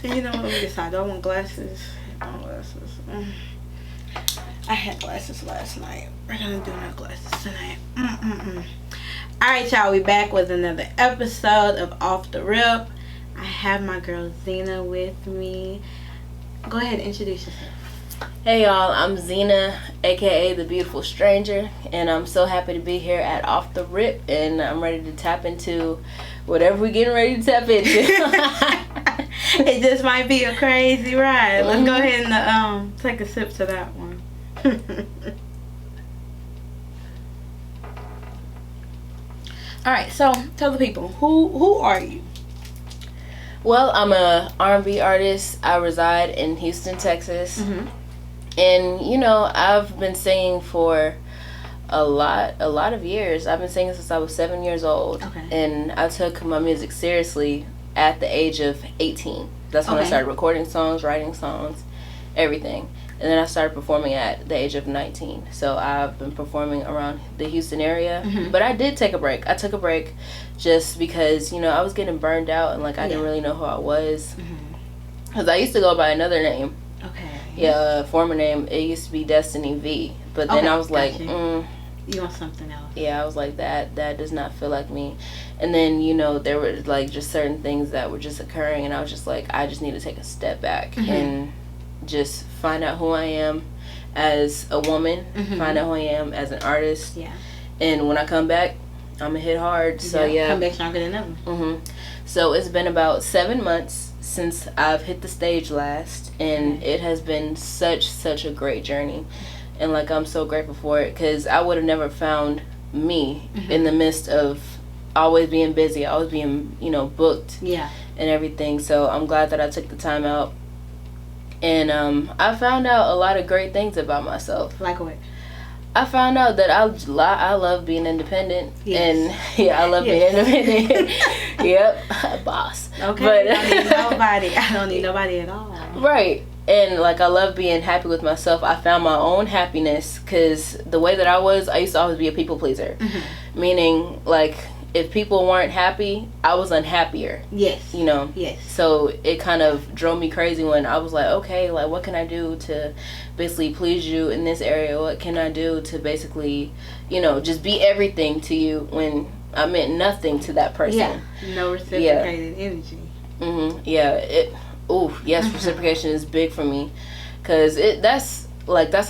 You know what? Let me decide. Do I want glasses? I want glasses. I had glasses last night. We're gonna do no glasses tonight. Alright, y'all. We back with another episode of Off the Rip. I have my girl Xeena with me. Go ahead and introduce yourself. Hey y'all, I'm Xeena, aka the Beautiful Stranger, and I'm so happy to be here at Off the Rip, and I'm ready to tap into whatever we're getting ready to tap into. It just might be a crazy ride. Let's go ahead and take a sip to that one. Alright, so tell the people, who are you? Well, I'm a R&B artist. I reside in Houston, Texas. And, you know, I've been singing for a lot of years. I've been singing since I was 7 years old. Okay. And I took my music seriously at the age of 18. That's when I started recording songs, writing songs, everything. And then I started performing at the age of 19. So I've been performing around the Houston area. But I did take a break. I took a break just because, you know, I was getting burned out and, like, I didn't really know who I was. Because I used to go by another name. Okay. Yeah, former name, it used to be Xeena V. But then I was like, you want something else. Yeah, I was like, that does not feel like me. And then, you know, there were, like, just certain things that were just occurring. And I was just like, I just need to take a step back and just find out who I am as a woman, find out who I am as an artist. Yeah. And when I come back, I'm going to hit hard. So, yeah. Come back stronger than ever. So, it's been about 7 months since I've hit the stage last, and it has been such a great journey, and like I'm so grateful for it, because I would have never found me in the midst of always being busy, always being, you know, booked, and everything. So I'm glad that I took the time out, and I found out a lot of great things about myself. Like what? I found out that I love being independent. And I love being independent. Boss. Okay. But I don't need nobody. I don't need nobody at all. Right. And like, I love being happy with myself. I found my own happiness, because the way that I used to always be a people pleaser. Meaning, like, if people weren't happy, I was unhappier. Yes. You know? Yes. So it kind of drove me crazy when I was like, okay, like, what can I do to basically please you in this area? What can I do to basically, you know, just be everything to you when I meant nothing to that person? Yeah. No reciprocated energy. Yeah. Yes, reciprocation is big for me, because that's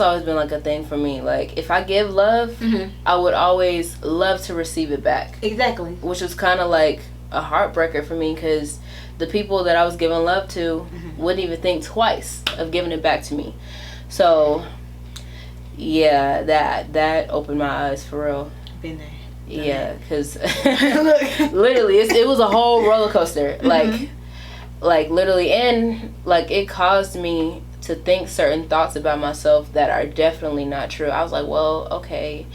always been like a thing for me. Like, if I give love, I would always love to receive it back. Exactly. Which was kind of like a heartbreaker for me, because the people that I was giving love to wouldn't even think twice of giving it back to me. So, yeah, that opened my eyes for real. Been there. Yeah, because literally, it was a whole roller coaster. Like literally, and like, it caused me to think certain thoughts about myself that are definitely not true. I was like, well, okay,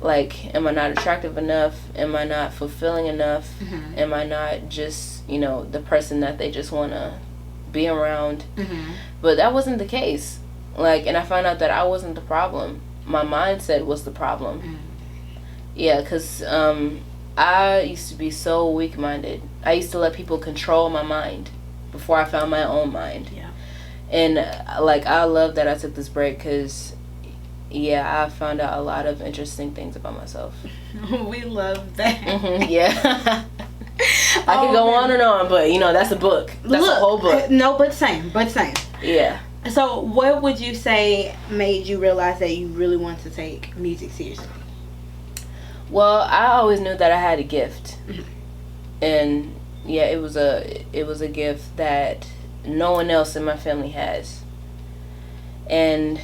like, am I not attractive enough? Am I not fulfilling enough? Am I not just, you know, the person that they just want to be around? But that wasn't the case. Like, and I found out that I wasn't the problem. My mindset was the problem. Yeah, because I used to be so weak-minded. I used to let people control my mind before I found my own mind. Yeah. And, like, I love that I took this break, because, yeah, I found out a lot of interesting things about myself. We love that. Yeah. I could go on and on, but, you know, that's a book. That's a whole book. No, but same. Yeah. So, what would you say made you realize that you really want to take music seriously? Well, I always knew that I had a gift, and yeah, it was a gift that no one else in my family has. And,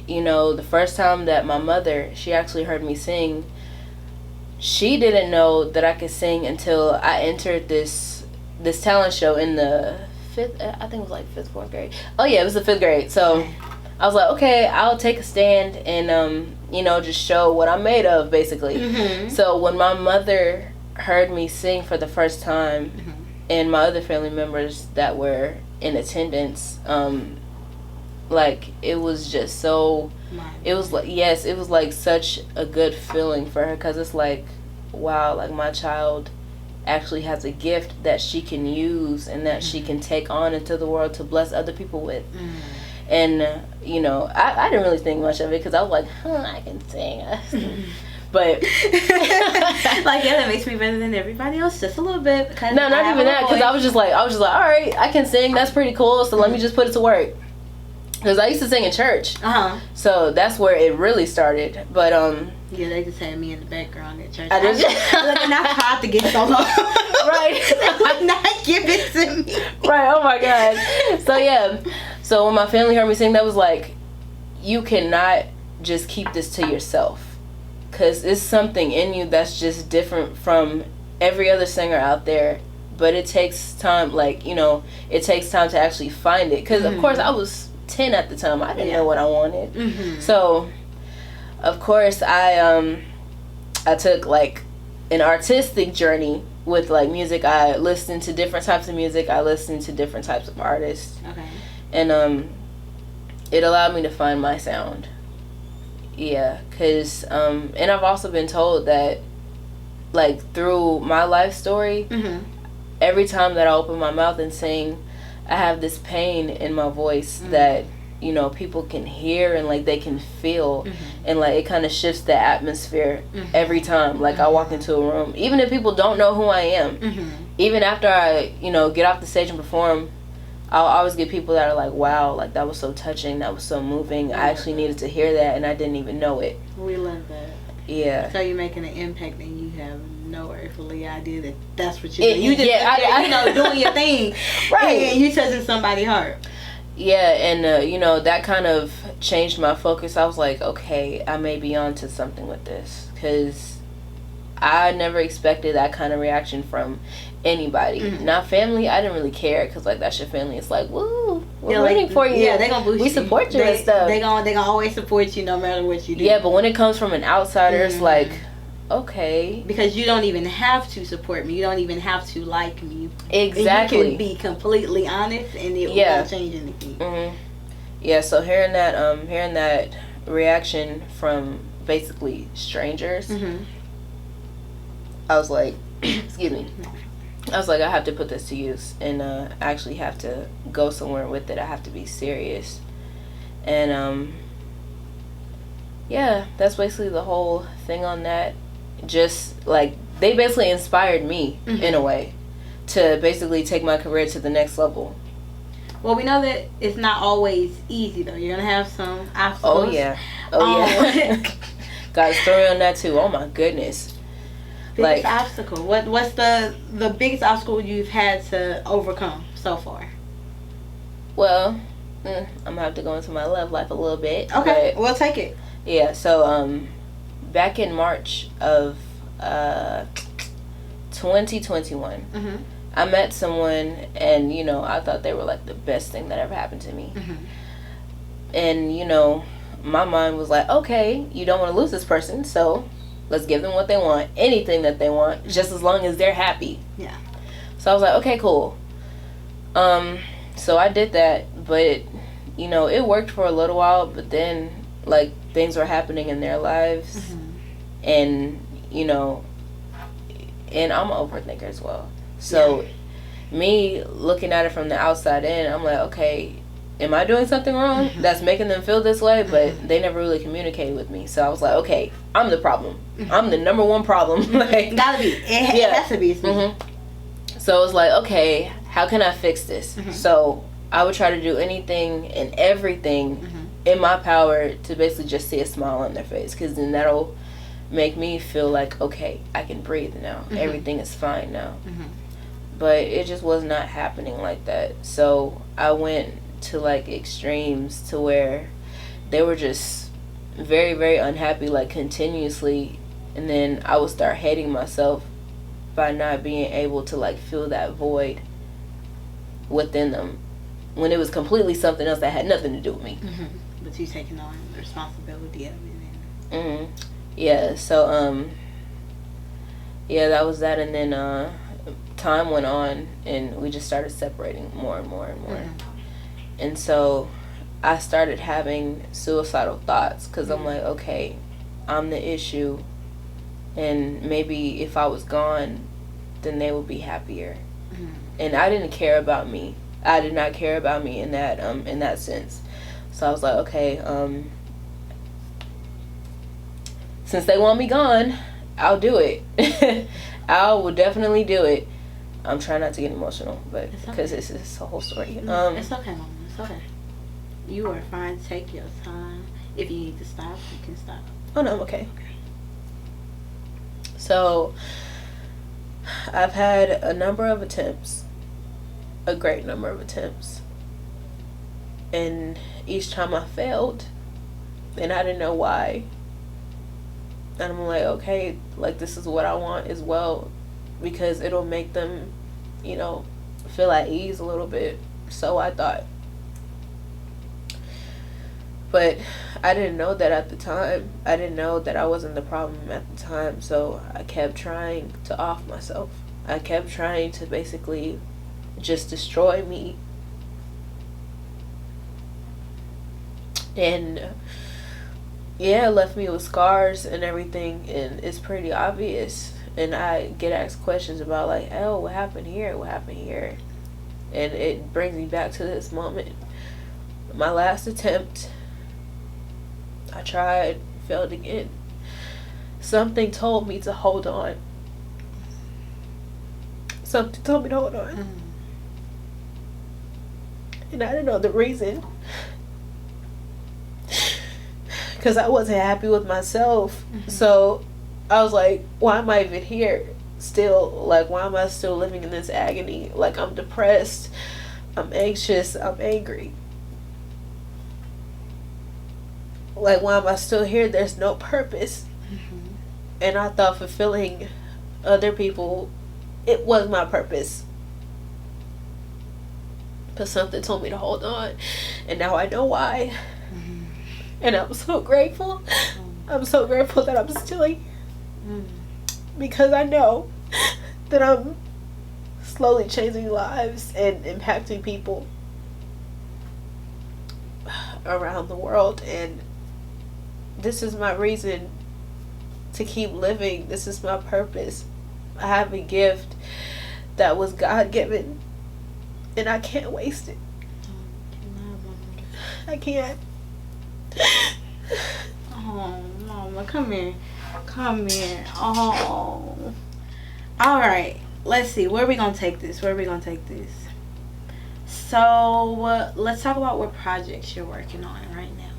you know, the first time that my mother, she actually heard me sing, she didn't know that I could sing until I entered this talent show in the fourth grade. Oh yeah, it was the 5th grade. So I was like, okay, I'll take a stand and you know, just show what I'm made of, basically. So when my mother heard me sing for the first time, and my other family members that were in attendance, like, it was just so, it was like, yes, it was like such a good feeling for her, because it's like, wow, like, my child actually has a gift that she can use and that she can take on into the world to bless other people with. And you know, I didn't really think much of it because I was like, I can sing. But like, yeah, that makes me better than everybody else just a little bit. No, not even that, because I was just like, all right, I can sing, that's pretty cool, so let me just put it to work. Because I used to sing in church, so that's where it really started. But yeah, they just had me in the background at church. I just like, not hard to get solo. Right. They would not give it to me. Right. Oh my God. So yeah. So when my family heard me sing, that was like, you cannot just keep this to yourself. Because it's something in you that's just different from every other singer out there. But it takes time, like, you know, it takes time to actually find it. Because, of course, I was 10 at the time. I didn't know what I wanted. So, of course, I took, like, an artistic journey with, like, music. I listened to different types of music. I listened to different types of artists. Okay. And it allowed me to find my sound. Yeah, because, and I've also been told that, like, through my life story, every time that I open my mouth and sing, I have this pain in my voice that, you know, people can hear and, like, they can feel. And, like, it kind of shifts the atmosphere every time. Like, I walk into a room, even if people don't know who I am, even after I, you know, get off the stage and perform, I'll always get people that are like, wow, like, that was so touching, that was so moving. I actually needed to hear that, and I didn't even know it. We love that. Yeah. So you're making an impact, and you have no earthly idea that that's what you're doing. You just, you know, doing your thing. Right. And you touching somebody's heart. Yeah, and, you know, that kind of changed my focus. I was like, okay, I may be onto something with this, because I never expected that kind of reaction from anybody. Not family, I didn't really care, because, like, that's your family. It's like, woo, we're rooting for you. Yeah, they gonna boost you. We support you and stuff. They gonna always support you no matter what you do. Yeah, but when it comes from an outsider, it's like, okay. Because you don't even have to support me. You don't even have to like me. Exactly. And you can be completely honest, and it won't change anything. Yeah, so hearing that reaction from basically strangers, I was like, excuse me. I was like, I have to put this to use, and I actually have to go somewhere with it. I have to be serious. And yeah, that's basically the whole thing on that. Just like, they basically inspired me in a way to basically take my career to the next level. Well, we know that it's not always easy, though. You're gonna have some obstacles. Oh yeah. Got a story on that too. Oh my goodness. Biggest obstacle. What's the biggest obstacle you've had to overcome so far? Well, I'm gonna have to go into my love life a little bit. Okay, we'll take it. Yeah. So back in March of 2021, I met someone, and, you know, I thought they were like the best thing that ever happened to me. And, you know, my mind was like, okay, you don't want to lose this person, so let's give them what they want, anything that they want, just as long as they're happy. Yeah. So I was like, okay, cool. So I did that, but, you know, it worked for a little while, but then, like, things were happening in their lives, and, you know, and I'm an overthinker as well. So me looking at it from the outside in, I'm like, okay, am I doing something wrong that's making them feel this way? But they never really communicated with me. So I was like, okay, I'm the problem. I'm the number one problem. Like, gotta be. It has to be. So it was like, okay, how can I fix this? So I would try to do anything and everything in my power to basically just see a smile on their face, because then that'll make me feel like, okay, I can breathe now. Everything is fine now. But it just was not happening like that. So I went to, like, extremes to where they were just very, very unhappy, like, continuously. And then I would start hating myself by not being able to, like, fill that void within them, when it was completely something else that had nothing to do with me. But you taking on the responsibility of it. Yeah, so yeah, that was that. And then time went on, and we just started separating more and more and more. And so I started having suicidal thoughts, because I'm like, okay, I'm the issue, and maybe if I was gone, then they would be happier. And I didn't care about me. I did not care about me in that sense. So I was like, okay, since they want me gone, I'll do it. I will definitely do it. I'm trying not to get emotional, but because it's a whole story. It's okay, Mama. It's okay. You are fine. Take your time. If you need to stop, you can stop. Oh no, I'm okay. So I've had a number of attempts, a great number of attempts, and each time I failed, and I didn't know why. And I'm like, okay, like this is what I want as well, because it'll make them, you know, feel at ease a little bit. So I thought. But I didn't know that at the time. I didn't know that I wasn't the problem at the time. So I kept trying to off myself. I kept trying to basically just destroy me. And yeah, it left me with scars and everything, and it's pretty obvious. And I get asked questions about like, oh, what happened here? What happened here? And it brings me back to this moment. My last attempt, I tried, failed again. Something told me to hold on. Something told me to hold on. And I didn't know the reason. Because I wasn't happy with myself. So I was like, why am I even here still? Like, why am I still living in this agony? Like, I'm depressed, I'm anxious, I'm angry. Like, why am I still here? There's no purpose. And I thought fulfilling other people, it was my purpose. But something told me to hold on. And now I know why. And I'm so grateful. I'm so grateful that I'm still here. Because I know that I'm slowly changing lives and impacting people around the world. And this is my reason to keep living. This is my purpose. I have a gift that was God-given, and I can't waste it. I can't. Oh, Mama, come here. Come here. Oh. All right. Let's see. Where are we going to take this? So, let's talk about what projects you're working on right now.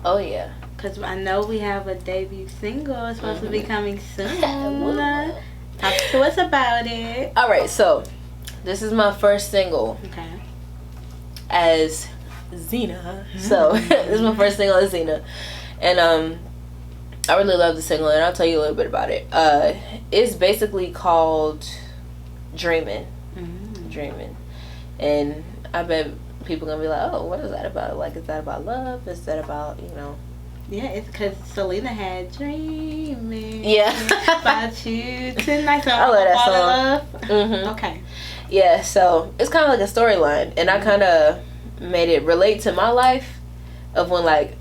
Oh, yeah. Because I know we have a debut single. It's supposed to be coming soon. Talk to us about it. All right. So, this is my first single. Okay. As Xeena. So this is my first single as Xeena, and I really love the single, and I'll tell you a little bit about it. It's basically called Dreaming. Dreaming. And I bet people gonna be like, oh, what is that about? Like, is that about love? Is that about, you know? Yeah, it's because Selena had Dreaming. Yeah. About you tonight. So I love that song. Okay. Yeah, so it's kind of like a storyline, and I kind of made it relate to my life of when, like,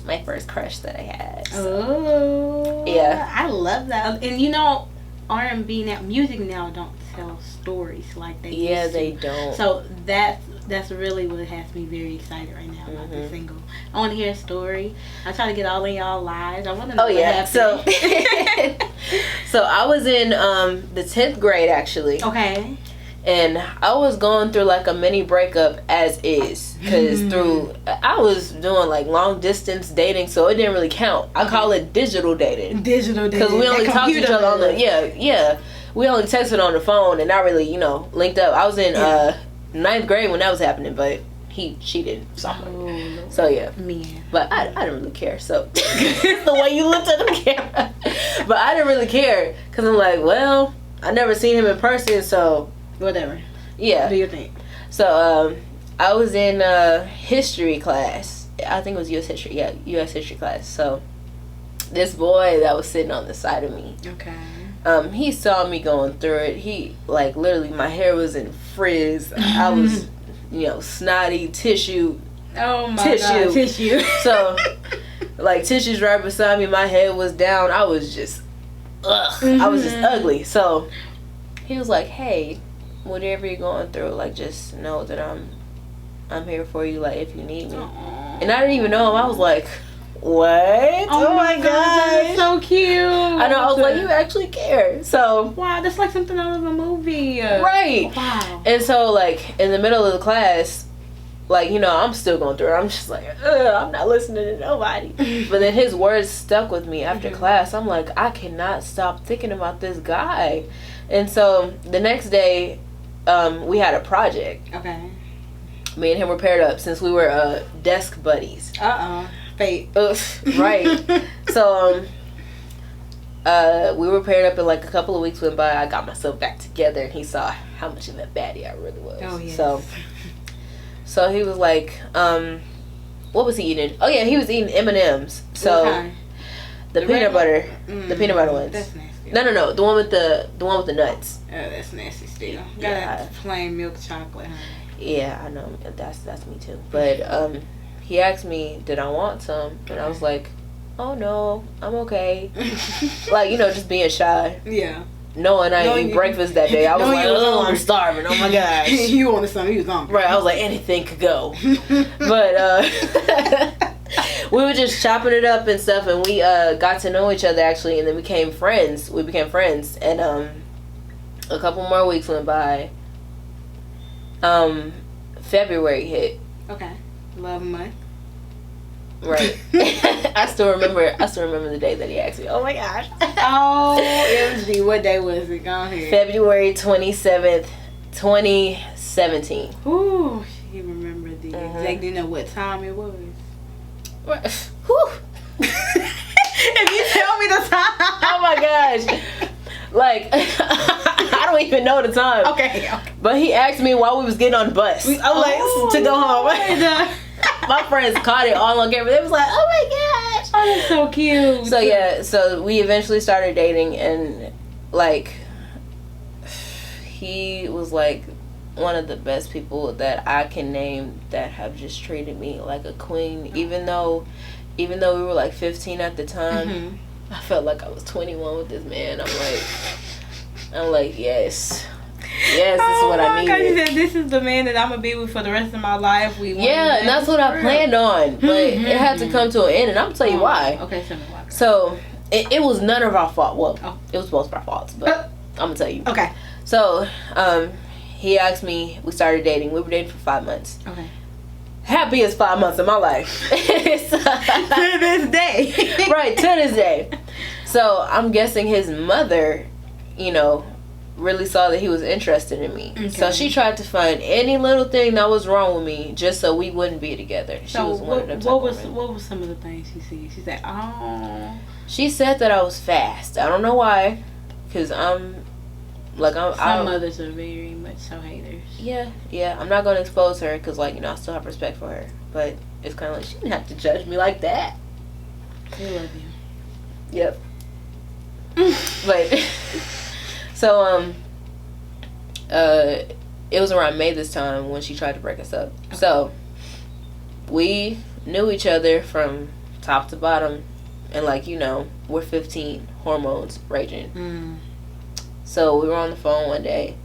my first crush that I had. So. Oh. Yeah. I love that. And, you know, R&B now, music now don't tell stories like they used to. They don't. So that's really what has me very excited right now about the single. I want to hear a story. I try to get all in y'all lives. I want to know what happened. So I was in the 10th grade, actually. Okay. And I was going through like a mini breakup as is, because I was doing like long distance dating, so it didn't really count. I call it digital dating. Because we only talked to each other on the we only texted on the phone and not really, you know, linked up. I was in 9th grade when that was happening, but he cheated somewhere. So yeah, man. But I didn't really care. So the way you looked at the camera, but I didn't really care because I'm like, well, I never seen him in person, so. Whatever. Yeah. Do your thing. So, I was in history class. I think it was U.S. history. Yeah, U.S. history class. So, this boy that was sitting on the side of me. Okay. He saw me going through it. He, like, literally, my hair was in frizz. I was, you know, snotty, tissue. Oh, my God. Tissue. So, like, tissues right beside me. My head was down. I was just, I was just ugly. So, he was like, hey, whatever you're going through, like, just know that I'm here for you, like, if you need me. Aww. And I didn't even know him. I was like, what? Oh my god, that's so cute. I know. I was like, you actually care. So wow, that's like something out of a movie. Right. Wow. And so, like, in the middle of the class, like, you know, I'm still going through it. I'm just like, I'm not listening to nobody. But then his words stuck with me after class. I'm like, I cannot stop thinking about this guy. And so the next day, we had a project. Okay. Me and him were paired up since we were desk buddies. Fate. Right. So we were paired up, and like a couple of weeks went by. I got myself back together, and he saw how much of a baddie I really was. Oh yes. So he was like, what was he eating? Oh yeah, he was eating M&Ms. So the peanut butter, the peanut butter ones. That's nasty. No, the one with the nuts. Oh, that's nasty still. Yeah. Got plain milk chocolate, honey. Yeah, I know. That's me too. But he asked me, did I want some? And I was like, oh no, I'm okay. Like, you know, just being shy. Yeah. Knowing I didn't eat breakfast that day, I was like, oh, I'm starving. Oh my gosh. You wanted something, he was hungry. Right, I was like, anything could go. But we were just chopping it up and stuff, and we got to know each other actually, and then became friends. We became friends, and a couple more weeks went by. February hit. Okay. Love month. Right. I still remember the day that he asked me. Oh my gosh. Oh, MG, what day was it? Go ahead. February 27th, 2017. Ooh, she remembered the exact, you know what time it was. Whew. If you tell me the time. Oh my gosh. Like, I don't even know the time. Okay. But he asked me while we was getting on the bus. To go home. My friends caught it all on camera. They was like, oh my gosh. Oh, that's so cute. So yeah, so we eventually started dating, and like, he was like one of the best people that I can name that have just treated me like a queen. Even though we were like 15 at the time, I felt like I was 21 with this man. I'm like, yes, this is what I needed. You said, this is the man that I'm gonna be with for the rest of my life. And that's what I planned on, but it had to come to an end, and I'm gonna tell you why. Okay, tell me why. So it was none of our fault. Well, it was both of our faults, but I'm gonna tell you. Okay. So he asked me. We started dating. We were dating for 5 months. Okay. Happiest 5 months of my life. To this day. Right, to this day. So I'm guessing his mother, you know, really saw that he was interested in me. Okay. So she tried to find any little thing that was wrong with me just so we wouldn't be together. She was one of them type of women. What was some of the things she said? She said, oh. She said that I was fast. I don't know why. Because some mothers are very much so haters. Yeah. I'm not going to expose her because, like, you know, I still have respect for her. But it's kind of like, she didn't have to judge me like that. We love you. Yep. But, so, it was around May this time when she tried to break us up. Okay. So, we knew each other from top to bottom. And, like, you know, we're 15, hormones raging. So we were on the phone one day,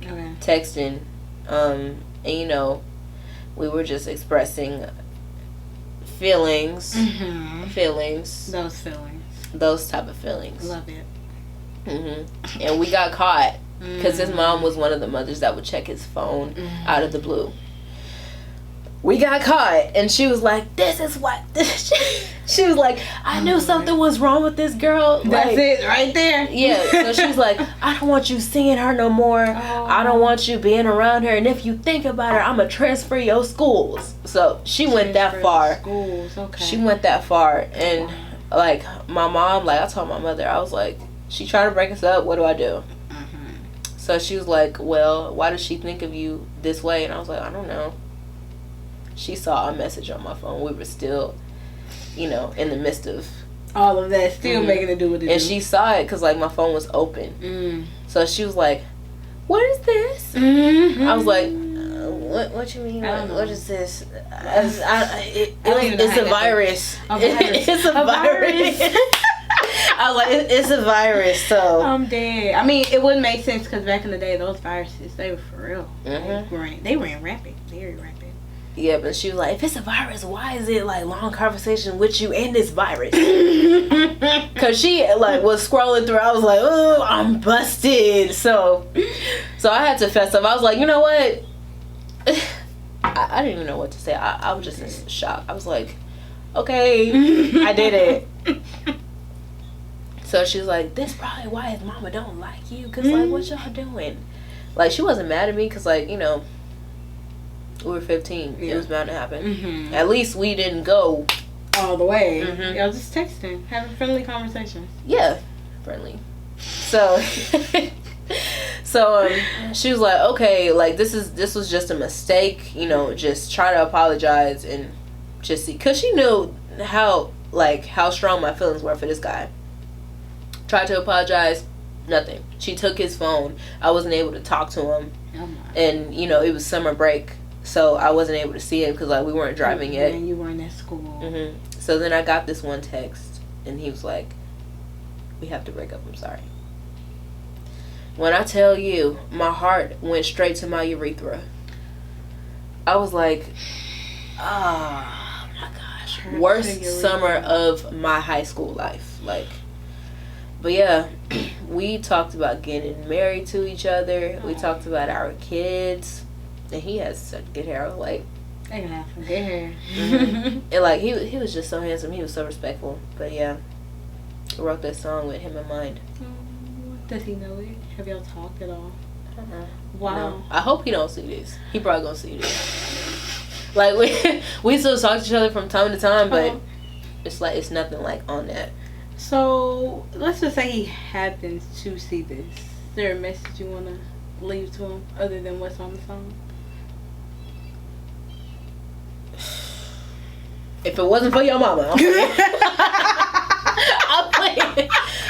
texting, and you know, we were just expressing feelings, those type of feelings. Love it. And we got caught because his mom was one of the mothers that would check his phone out of the blue. We got caught, and she was like, this is what she was like, I knew something was wrong with this girl. That's like, it right there. Yeah. So she was like, I don't want you seeing her no more. I don't want you being around her, and if you think about her, I'm gonna transfer your schools. So she went that far. Schools. Okay. She went that far, and like my mom, like I told my mother, I was like, she tried to break us up, what do I do? So she was like, well, why does she think of you this way? And I was like, I don't know. She saw a message on my phone. We were still, you know, in the midst of all of that, still making it do what it and she saw it because, like, my phone was open. So she was like, what is this? I was like, what you mean? What is this? It's a virus. It's a virus. I was like, it's a virus, so. I'm dead. I mean, it wouldn't make sense because back in the day, those viruses, they were for real. Mm-hmm. They ran rampant. Very rampant. Yeah, but she was like, if it's a virus, why is it like long conversation with you and this virus? Cause she like was scrolling through. I was like, oh, I'm busted. So I had to fess up. I was like, you know what? I didn't even know what to say. I was just in shock. I was like, okay, I did it. So she was like, this probably why his mama don't like you. Cause like, what y'all doing? Like, she wasn't mad at me. Cause like, you know, we were 15. Yeah. It was bound to happen. Mm-hmm. At least we didn't go all the way. Mm-hmm. Y'all just texting, having friendly conversations. Yeah, friendly. So, she was like, okay, like this was just a mistake. You know, just try to apologize and just see, cause she knew how strong my feelings were for this guy. Tried to apologize, nothing. She took his phone. I wasn't able to talk to him, and you know it was summer break. So I wasn't able to see him because like we weren't driving yet. And you weren't at school. Mm-hmm. So then I got this one text, and he was like, "We have to break up. I'm sorry." When I tell you, my heart went straight to my urethra. I was like, "Oh my gosh, worst summer of my high school life." Like, but yeah, we talked about getting married to each other. We talked about our kids. And he has such good hair. I was like, they gonna have some good hair. Mm-hmm. And like he was just so handsome. He was so respectful. But yeah, I wrote that song with him in mind. Does he know it? Have y'all talked at all? Wow. No. I hope he don't see this. He probably gonna see this. Like we still talk to each other from time to time, but it's like it's nothing like on that. So let's just say he happens to see this. Is there a message you wanna leave to him other than what's on the song? If it wasn't for your mama, I'm playing.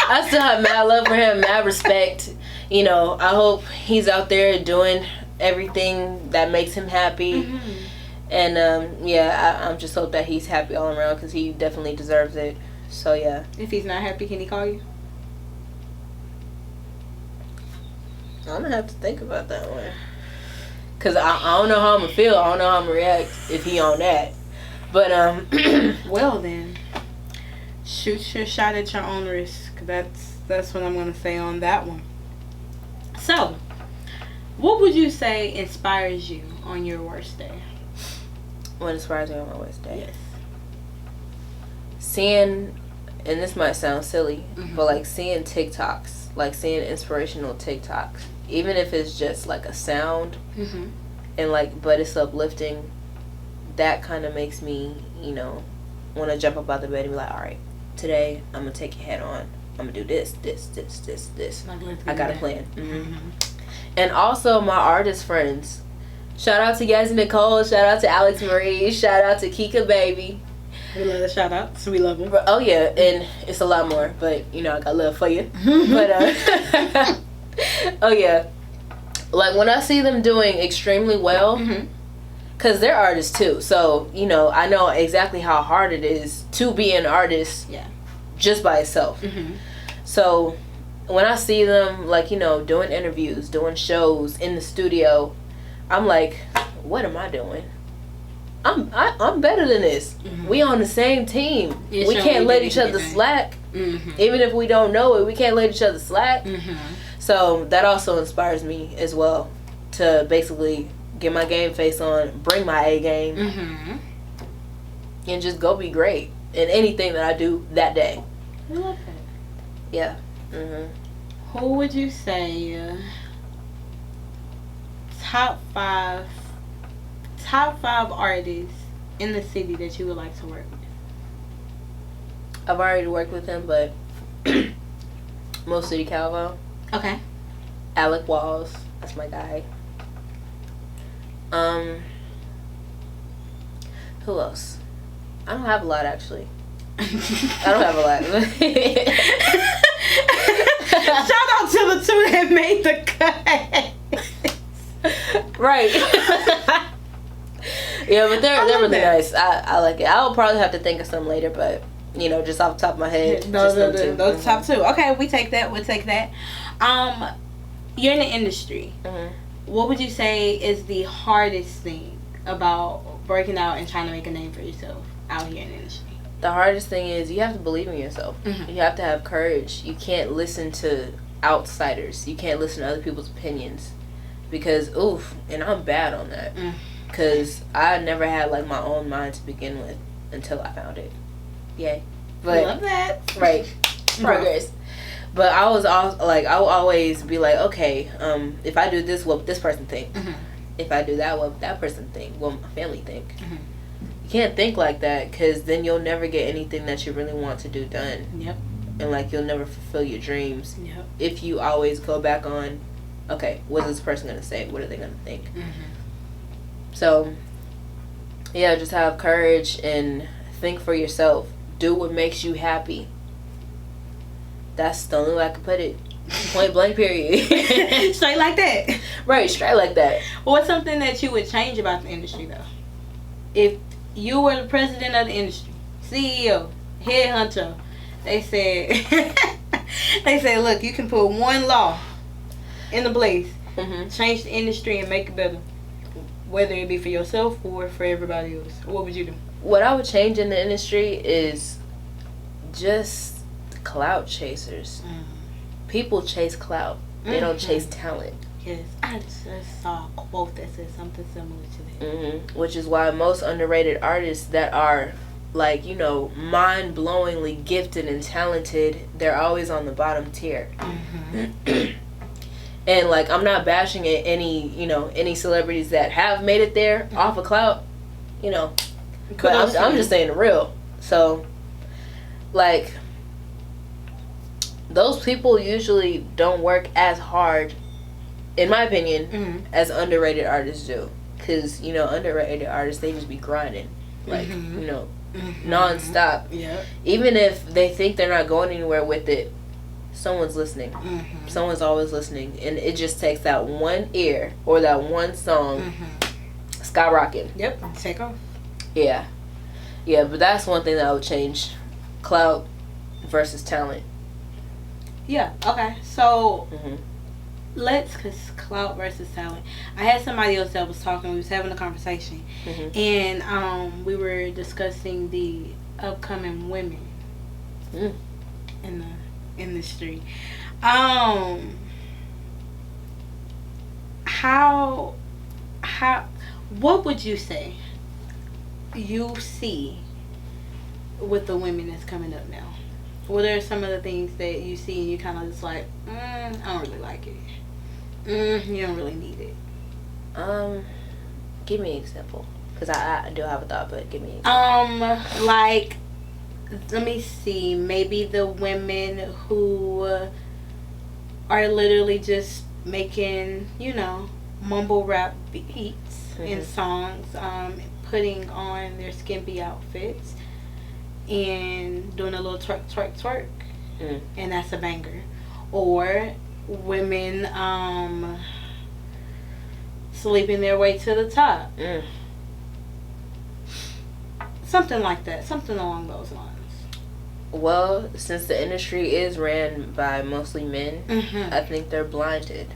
I still have mad love for him, mad respect. You know, I hope he's out there doing everything that makes him happy. Mm-hmm. And yeah, I just hope that he's happy all around because he definitely deserves it. So yeah. If he's not happy, can he call you? I'm gonna have to think about that one. Cause I don't know how I'm gonna feel. I don't know how I'm gonna react if he on that. But well then, shoot your shot at your own risk. That's what I'm gonna say on that one. So, what would you say inspires you on your worst day? What inspires me on my worst day? Yes. Seeing, and this might sound silly, but like seeing TikToks, like seeing inspirational TikToks, even if it's just like a sound, and like, but it's uplifting. That kind of makes me, you know, want to jump up out the bed and be like, all right, today I'm gonna take your head on. I'm gonna do this. I got a plan. And also my artist friends. Shout out to Yasmin Nicole. Shout out to Alex Marie. Shout out to Kika Baby. We love the shout outs. We love them. Oh yeah, and it's a lot more, but you know I got love for you. But oh yeah, like when I see them doing extremely well. Because they're artists too, so you know I know exactly how hard it is to be an artist, just by itself. So when I see them, like, you know, doing interviews, doing shows in the studio, I'm like, what am I doing? I'm better than this. We on the same team. We can't let each other slack. Even if we don't know it, we can't let each other slack. So that also inspires me as well to basically get my game face on, bring my A game, and just go be great in anything that I do that day. I love that. Yeah. Who would you say top five artists in the city that you would like to work with? I've already worked with him, but Mo City Calvo. Okay. Alec Walls, that's my guy. Who else? I don't have a lot, actually. I don't have a lot. Shout out to the two that made the cut. Right. Yeah, but they're really nice. I like it. I'll probably have to think of some later, but You know, just off the top of my head. Those are the top two. Okay, we take that. We'll take that. You're in the industry. What would you say is the hardest thing about breaking out and trying to make a name for yourself out here in the industry? The hardest thing is you have to believe in yourself. You have to have courage. You can't listen to outsiders. You can't listen to other people's opinions. Because, and I'm bad on that. Because I never had, like, my own mind to begin with until I found it. Yay. But, I love that. Right. Progress. But I was I will always be like, okay, if I do this, what would this person think? If I do that, what would that person think? What would my family think? You can't think like that, because then you'll never get anything that you really want to do done. Yep. And, like, you'll never fulfill your dreams. Yep. If you always go back on, okay, what is this person going to say? What are they going to think? So, yeah, just have courage and think for yourself. Do what makes you happy. That's the only way I can put it. Point blank, period. Straight like that. Right, straight like that. What's something that you would change about the industry, though? If you were the president of the industry, CEO, head honcho, they said, look, you can put one law in the place, change the industry and make it better, whether it be for yourself or for everybody else. What would you do? What I would change in the industry is just clout chasers. People chase clout. They don't chase talent. Yes, I just saw a quote that said something similar to that. Which is why most underrated artists that are, like, you know, mind-blowingly gifted and talented, they're always on the bottom tier. And, like, I'm not bashing at any celebrities that have made it there off of clout, you know. But I'm just saying the real. So, like, those people usually don't work as hard, in my opinion, as underrated artists do. Because, you know, underrated artists, they just be grinding. Like, you know, non-stop. Yeah. Even if they think they're not going anywhere with it, someone's listening. Someone's always listening. And it just takes that one ear or that one song skyrocketing. Yep. Take off. Yeah. Yeah, but that's one thing that I would change. Clout versus talent. Yeah, okay. So, because clout versus talent. I had somebody else that was talking. We was having a conversation. And we were discussing the upcoming women in the industry. What would you say you see with the women that's coming up now? What are some of the things that you see and you kind of just like, I don't really like it. You don't really need it. Give me an example, because I do have a thought, but give me an example. Like, let me see, maybe the women who are literally just making, you know, mumble rap beats and songs, putting on their skimpy outfits and doing a little twerk, twerk, twerk, and that's a banger. Or women sleeping their way to the top. Something like that. Something along those lines. Well, since the industry is ran by mostly men, I think they're blinded.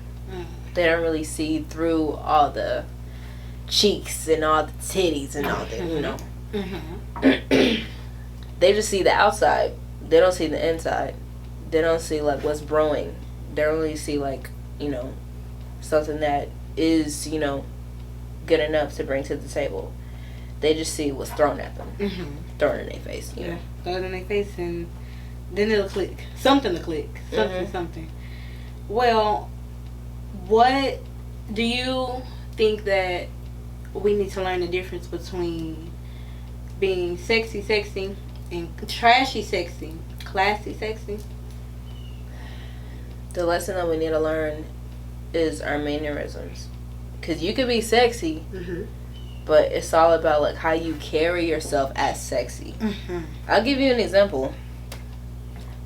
They don't really see through all the cheeks and all the titties and all the, you know. They just see the outside. They don't see the inside. They don't see, like, what's brewing. They only see, like, you know, something that is, you know, good enough to bring to the table. They just see what's thrown at them. Thrown in their face, you know. Thrown in their face, and then it'll click. Something to click. Something. Well, what do you think that we need to learn the difference between being sexy and trashy sexy, classy sexy? The lesson that we need to learn is our mannerisms. Because you could be sexy, but it's all about, like, how you carry yourself as sexy. I'll give you an example.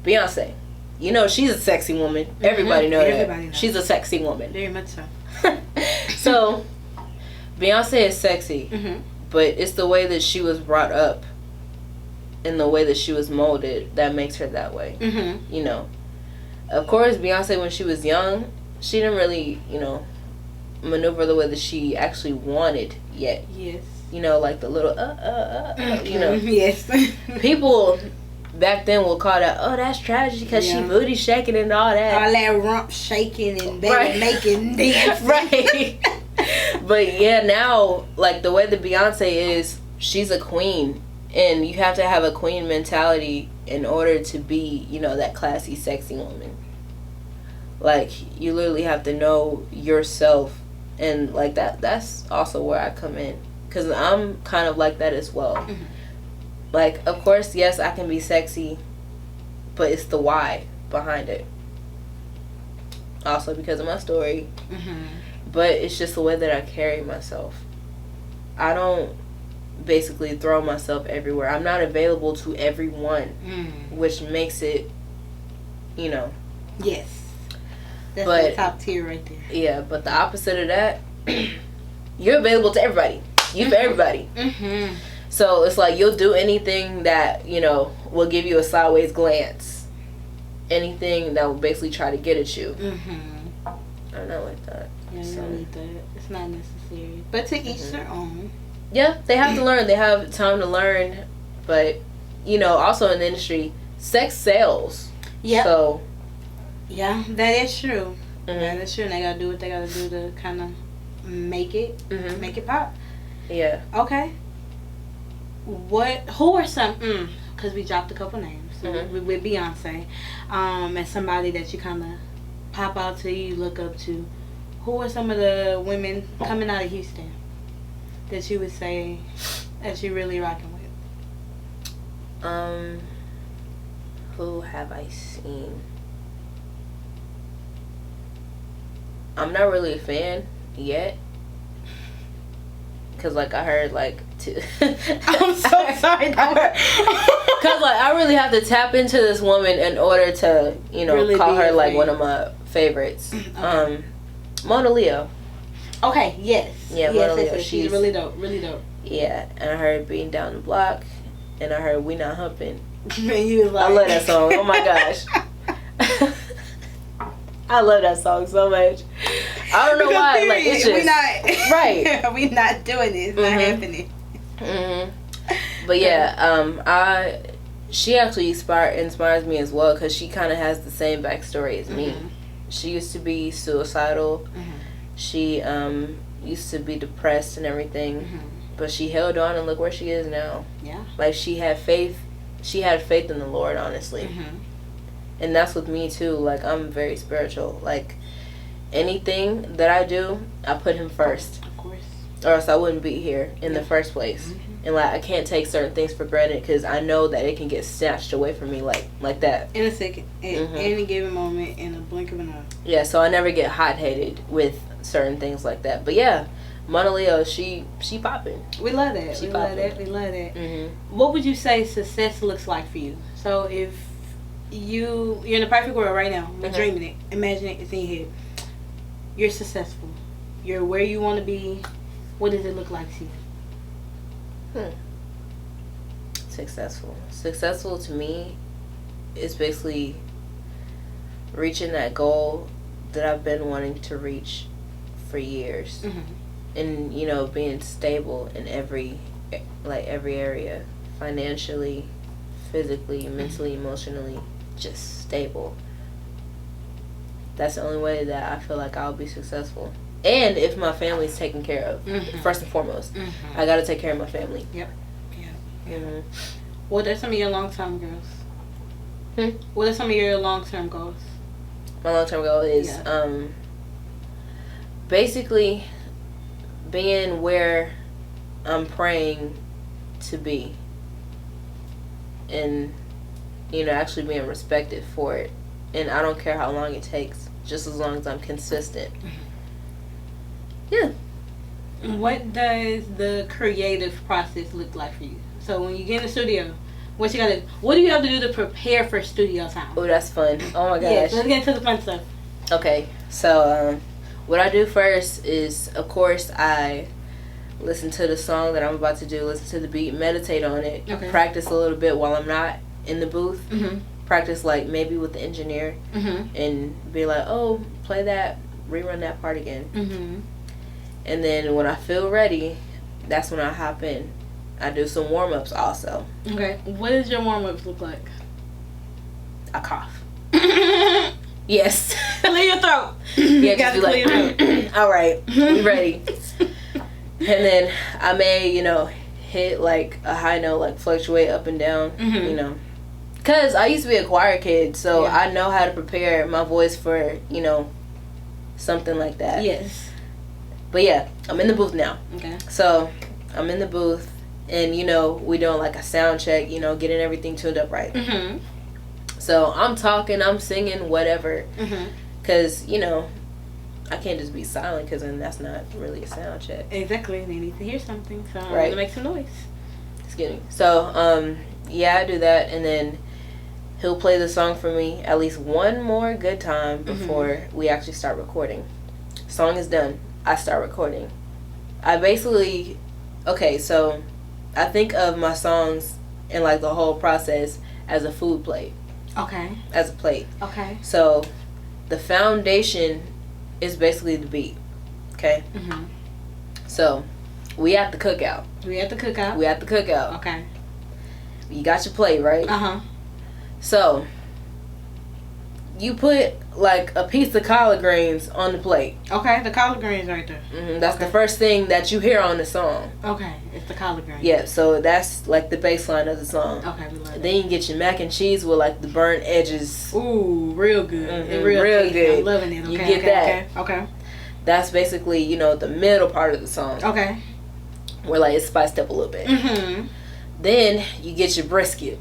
Beyonce. You know, she's a sexy woman. Everybody knows that. She's a sexy woman. Very much so. So, Beyonce is sexy, but it's the way that she was brought up in the way that she was molded that makes her that way. Mm-hmm. You know, of course, Beyonce, when she was young, she didn't really, you know, maneuver the way that she actually wanted yet. Yes. You know, like the little you know. Yes. People back then will call that, oh, that's tragic because she booty shaking and all that. All that rump shaking and baby making dance. Right. But yeah, now, like, the way that Beyonce is, she's a queen. And you have to have a queen mentality in order to be, you know, that classy, sexy woman. Like, you literally have to know yourself. And, like, that's also where I come in. Because I'm kind of like that as well. Mm-hmm. Like, of course, yes, I can be sexy. But it's the why behind it. Also because of my story. Mm-hmm. But it's just the way that I carry myself. I don't basically throw myself everywhere. I'm not available to everyone, which makes it, you know. Yes. That's the top tier right there. Yeah, but the opposite of that, you're available to everybody. You for everybody. Mm-hmm. So it's like you'll do anything that, you know, will give you a sideways glance. Anything that will basically try to get at you. Mm-hmm. I'm not like that. Yeah, you don't need that. It's not necessary. But to each their own. Yeah, they have to learn. They have time to learn. But, you know, also in the industry, sex sells. Yeah. So. Yeah, that is true. Mm-hmm. That is true. And they got to do what they got to do to kind of make it pop. Yeah. Okay. Who are some, because we dropped a couple names. So with Beyonce. And somebody that you kind of pop out to, you look up to. Who are some of the women coming out of Houston that you would say that you're really rocking with? Who have I seen? I'm not really a fan yet. Cause like I heard like I'm so sorry. Cause like I really have to tap into this woman in order to, you know, really call her like one of my favorites. Okay. Mona Leo. Okay, yes. Yeah, Mona Leo. She's really dope, really dope. Yeah, and I heard Beating Down the Block, and I heard We Not Humping. You was like, I love that song. Oh my gosh. I love that song so much. I don't know why. Period. Like, it's just, we not right. We not doing it. It's not happening. But yeah, she actually inspires me as well because she kind of has the same backstory as me. She used to be suicidal. She used to be depressed and everything, but she held on and look where she is now. Yeah, like she had faith. She had faith in the Lord, honestly. And that's with me too. Like I'm very spiritual. Like anything that I do, I put Him first. Of course. Or else I wouldn't be here in the first place. And like I can't take certain things for granted because I know that it can get snatched away from me like that. In a second, at any given moment, in a blink of an eye. Yeah, so I never get hot-headed with certain things like that. But yeah, Mona Leo, she popping. We love that. We love that. What would you say success looks like for you? So if you're in the perfect world right now, we're dreaming it, imagine it, it's in your head. You're successful. You're where you want to be. What does it look like to you? Successful to me is basically reaching that goal that I've been wanting to reach for years. And you know, being stable in every area, financially, physically, mentally, emotionally, just stable. That's the only way that I feel like I'll be successful. And if my family's taken care of, first and foremost, I gotta take care of my family. Yep. What are some of your long-term goals? What are some of your long-term goals? My long-term goal is basically being where I'm praying to be, and you know, actually being respected for it. And I don't care how long it takes, just as long as I'm consistent. Yeah. What does the creative process look like for you? So when you get in the studio, what do you have to do to prepare for studio time? Oh, that's fun. Oh my gosh. Yes, let's get into the fun stuff. Okay, so what I do first is, of course, I listen to the song that I'm about to do, listen to the beat, meditate on it, Okay. practice a little bit while I'm not in the booth. Mm-hmm. Practice like maybe with the engineer, Mm-hmm. and be like, oh, play that, rerun that part again. Mm-hmm. And then when I feel ready, that's when I hop in. I do some warm-ups also. Okay. What does your warm-ups look like? I cough. Yes. Clear your throat. Yeah, You just gotta be clear your like, throat. all right, we ready. And then I may, hit like a high note, like fluctuate up and down, Mhm. Because I used to be a choir kid, so Yeah. I know how to prepare my voice for, something like that. Yes. But yeah, I'm in the booth now. Okay. So I'm in the booth, and, we doing like a sound check, getting everything tuned up right. Mm-hmm. So I'm talking, I'm singing, whatever. Mm-hmm. Because, I can't just be silent, because then that's not really a sound check. Exactly. They need to hear something, so I'm Right. gonna make some noise. Just kidding. So, yeah, I do that, and then he'll play the song for me at least one more good time before we actually start recording. Song is done. I start recording. I basically, so I think of my songs and like the whole process as a food plate, Okay. as a plate. Okay. So the foundation is basically the beat. Okay? Mm-hmm. So we at the cookout. We at the cookout. We at the cookout. Okay. You got your plate, right? Uh-huh. So you put like a piece of collard greens on the plate. Okay, the collard greens right there. That's Okay. the first thing that you hear on the song. Okay, it's the collard greens. Yeah, so that's like the baseline of the song. Okay, we love that. Then you get your mac and cheese with like the burnt edges. Ooh, real good. Mhm, Real real tasty. good. I'm loving it. Okay, You get okay, that. Okay. That's basically, the middle part of the song. Okay. Where like it's spiced up a little bit. Mm-hmm. Then you get your brisket.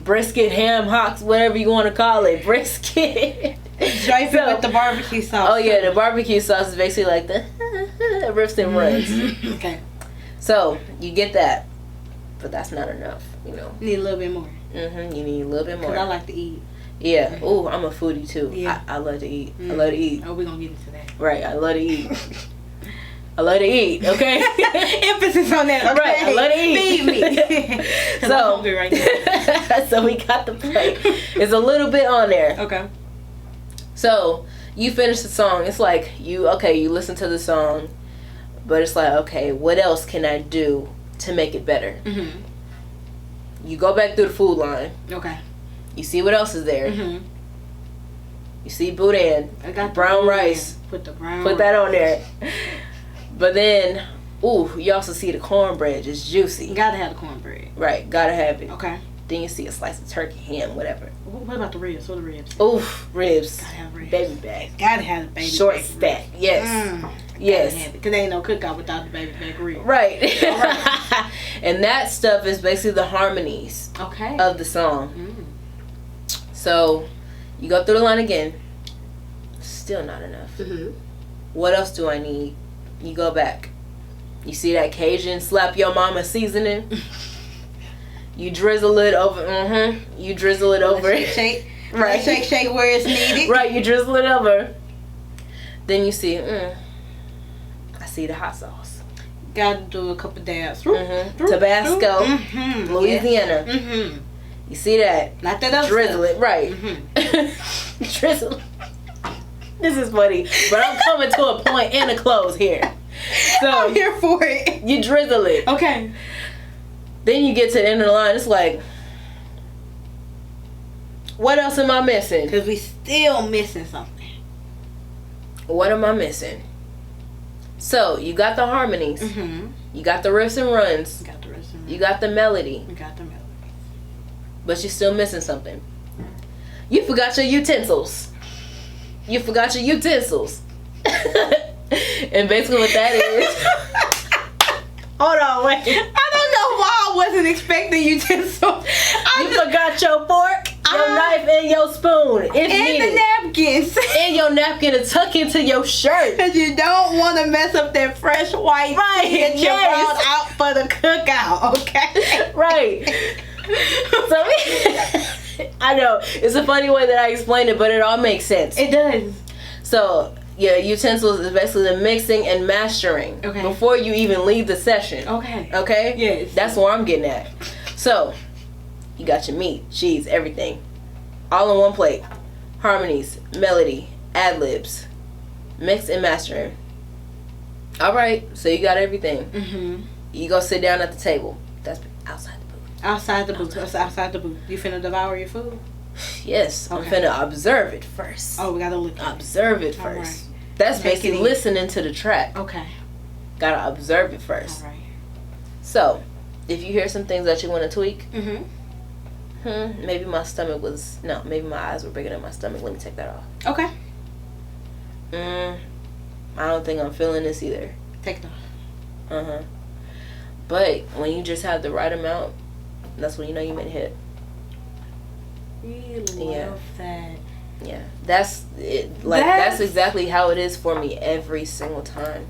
Brisket, ham, hocks, whatever you want to call it. Brisket. Drape it with the barbecue sauce. Oh yeah, the barbecue sauce is basically like the riffs and runs. Okay. So you get that, but that's not enough. Need a little bit more. You need a little bit more. Because I like to eat. Yeah. Ooh, I'm a foodie too. Yeah. I love to eat. I love to eat. Oh, we're going to get into that. Right. I love to eat. I love to eat. Okay. Emphasis on that. Okay? Right. I love to eat. Feed me. I'm So hungry right now. so we got the plate. It's a little bit on there. Okay. So you finish the song. It's like you listen to the song, but it's like, okay, what else can I do to make it better? Mm-hmm. You go back through the food line. Okay. You see what else is there. Mm-hmm. You see boudin, I got the brown boudin. rice. Put the brown Put that on there. But then, you also see the cornbread. It's juicy. You gotta have the cornbread. Right, gotta have it. Okay. Then you see a slice of turkey, ham, whatever. What about the ribs? What are the ribs? Oof, ribs. Gotta have ribs. Baby back. Gotta have the baby Short back stack. ribs. Yes. Yes. Because there ain't no cookout without the baby back ribs. Right. And that stuff is basically the harmonies Okay. of the song. So, you go through the line again. Still not enough. Mm-hmm. What else do I need? You go back. You see that Cajun slap your mama seasoning? You drizzle it over. You drizzle it over. Shake. Right. Shake where it's needed. Right, you drizzle it over. Then you see, I see the hot sauce. Gotta do a couple dabs. Tabasco, Louisiana. Yes. Mm-hmm. You see that? Not that other Drizzle stuff. it, right. Drizzle. This is funny, but I'm coming to a point and a close here. So I'm here for it. you drizzle it. Okay. Then you get to the end of the line. It's like, what else am I missing? Because we still missing something. What am I missing? So you got the harmonies. Mm-hmm. You got the riffs and runs. We got the rest of You got the melody. We got the melody. But you're still missing something. You forgot your utensils. You forgot your utensils. And basically what that is... Hold on, wait. I don't know why I wasn't expecting utensils. You forgot your fork, your knife, and your spoon. If And needed. the napkins. And your napkin to tuck into your shirt. Because you don't want to mess up that fresh white Right, thing that you yes. brought out for the cookout, okay? Right. So I know it's a funny way that I explained it, but it all makes sense. It does. So Yeah, utensils is basically the mixing and mastering before you even leave the session. Okay? Yes. That's where I'm getting at. So, you got your meat, cheese, everything. All on one plate. Harmonies, melody, ad-libs, mix and mastering. Alright, so you got everything. You go sit down at the table. That's outside the booth. Outside the booth. That's outside the booth. You finna devour your food? Yes. I'm finna observe it first. Oh, we gotta look at it. Observe it first. That's basically listening to the track. Okay. Gotta observe it first. Alright. So, if you hear some things that you want to tweak, maybe my stomach was... No, maybe my eyes were bigger than my stomach. Let me take that off. Okay. I don't think I'm feeling this either. Take it off. But when you just have the right amount, that's when you know you made a hit. Really love that. Yeah, that's it. Like that's exactly how it is for me every single time.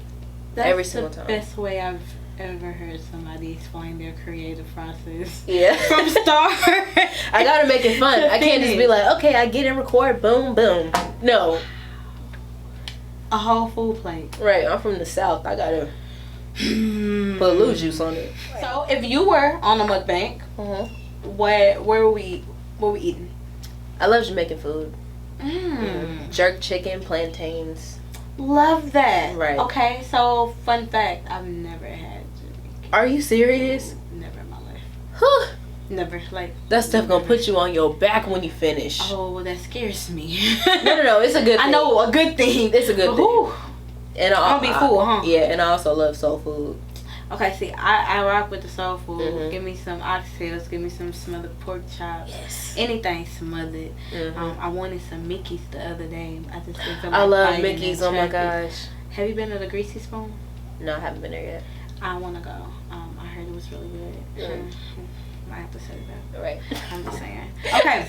Every single time. That's the best way I've ever heard somebody explain their creative process. Yeah. From start. I gotta make it fun. I can't just be like, okay, I get and record, boom, boom. No. A whole food plate. Right. I'm from the South. I gotta put a little juice on it. So if you were on a mukbang, where were we eating? I love Jamaican food. Jerk chicken, plantains. Love that. Right. Okay, so fun fact, I've never had Jamaican. Are you serious? Never in my life. Huh. Never. Like that stuff gonna put you on your back when you finish. Oh, well, that scares me. No, it's a good thing. I know, a good thing. It's a good thing. And I'll be full, huh? Yeah, and I also love soul food. Okay, see, I rock with the soul food. Give me some oxtails. Give me some smothered pork chops. Yes. Anything smothered. I wanted some Mickey's the other day. I just didn't feel like I love Mickey's. Oh my gosh. Have you been to the Greasy Spoon? No, I haven't been there yet. I want to go. I heard it was really good. I have to say that. Right. I'm just saying. Okay.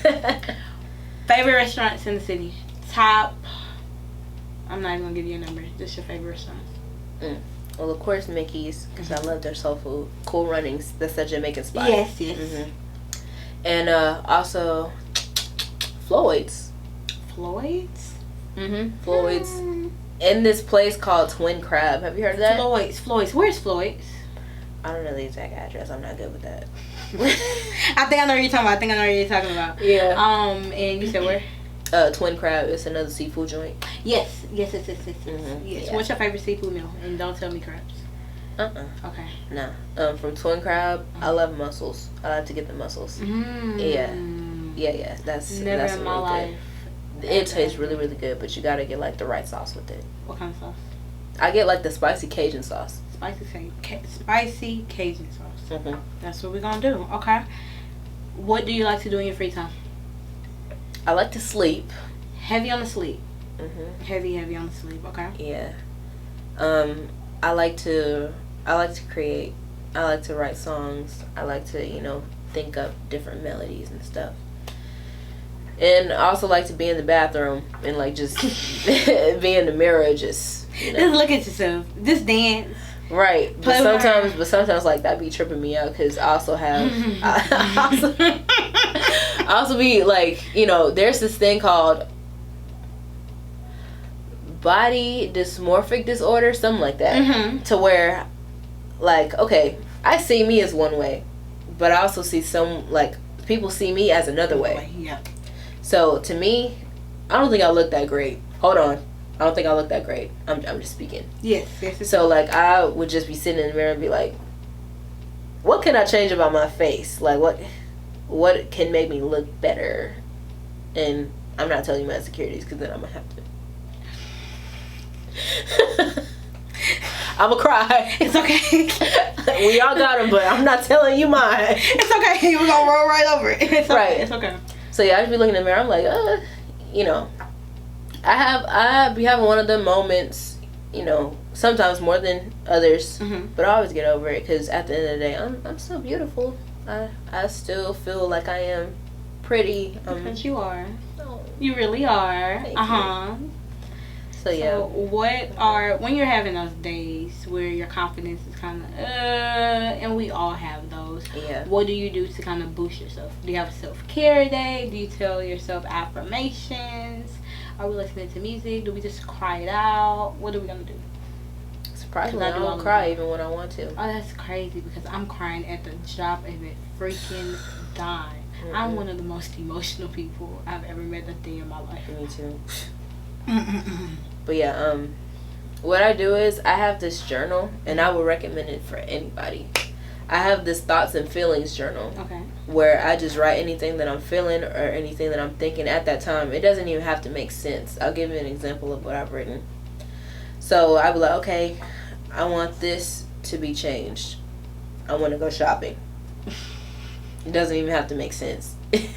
Favorite restaurants in the city. Top. I'm not even gonna give you a number. Just your favorite restaurants. Well, of course, Mickey's, because I love their soul food. Cool Runnings, that's a Jamaican spot. Yes. And also, Floyd's. Floyd's? Floyd's. In this place called Twin Crab. Have you heard of that? Floyd's. Where's Floyd's? I don't know the exact address. I'm not good with that. I think I know what you're talking about. Yeah. And you said where? Twin Crab. It's another seafood joint. Yes. Yes. Yeah. What's your favorite seafood meal? And don't tell me crabs. Okay. No. From Twin Crab, I love mussels. I like to get the mussels. Yeah. That's never that's in really my life. Good. It tastes really, really good, but you gotta get like the right sauce with it. What kind of sauce? I get like the spicy Cajun sauce. Spicy Cajun sauce. That's what we're gonna do. Okay. What do you like to do in your free time? I like to sleep. Heavy on the sleep. Heavy on the sleep. Okay. Yeah. I like to create. I like to write songs. I like to think up different melodies and stuff. And I also like to be in the bathroom and like just be in the mirror, just look at yourself, just dance. Right, but sometimes like that be tripping me out because I also have I also be like there's this thing called body dysmorphic disorder, something like that, to where like okay, I see me as one way, but I also see some like people see me as another way. Yeah. So to me, I don't think I look that great. Hold on. I don't think I look that great. I'm just speaking. Yes. So like I would just be sitting in the mirror and be like, what can I change about my face? Like what can make me look better? And I'm not telling you my insecurities because then I'm gonna have to. I'm gonna cry. It's okay. We all got them, but I'm not telling you mine. It's okay. We're gonna roll right over it. It's okay. Right. It's okay. So yeah, I just be looking in the mirror. I'm like, I be having one of them moments, sometimes more than others, but I always get over it because at the end of the day, I'm still beautiful. I still feel like I am pretty. Because you are. Oh, you really are. Thank you. So yeah. When you're having those days where your confidence is kind of and we all have those. Yeah. What do you do to kind of boost yourself? Do you have a self-care day? Do you tell yourself affirmations? Are we listening to music? Do we just cry it out? What are we gonna do? Surprisingly, I don't cry even when I want to. Oh, that's crazy because I'm crying at the drop of a freaking dime. Mm-mm. I'm one of the most emotional people I've ever met a day in my life. Me too. But yeah, what I do is I have this journal, and I would recommend it for anybody. I have this thoughts and feelings journal. Okay. Where I just write anything that I'm feeling or anything that I'm thinking at that time. It doesn't even have to make sense. I'll give you an example of what I've written. So I'll be like, okay, I want this to be changed. I want to go shopping. It doesn't even have to make sense.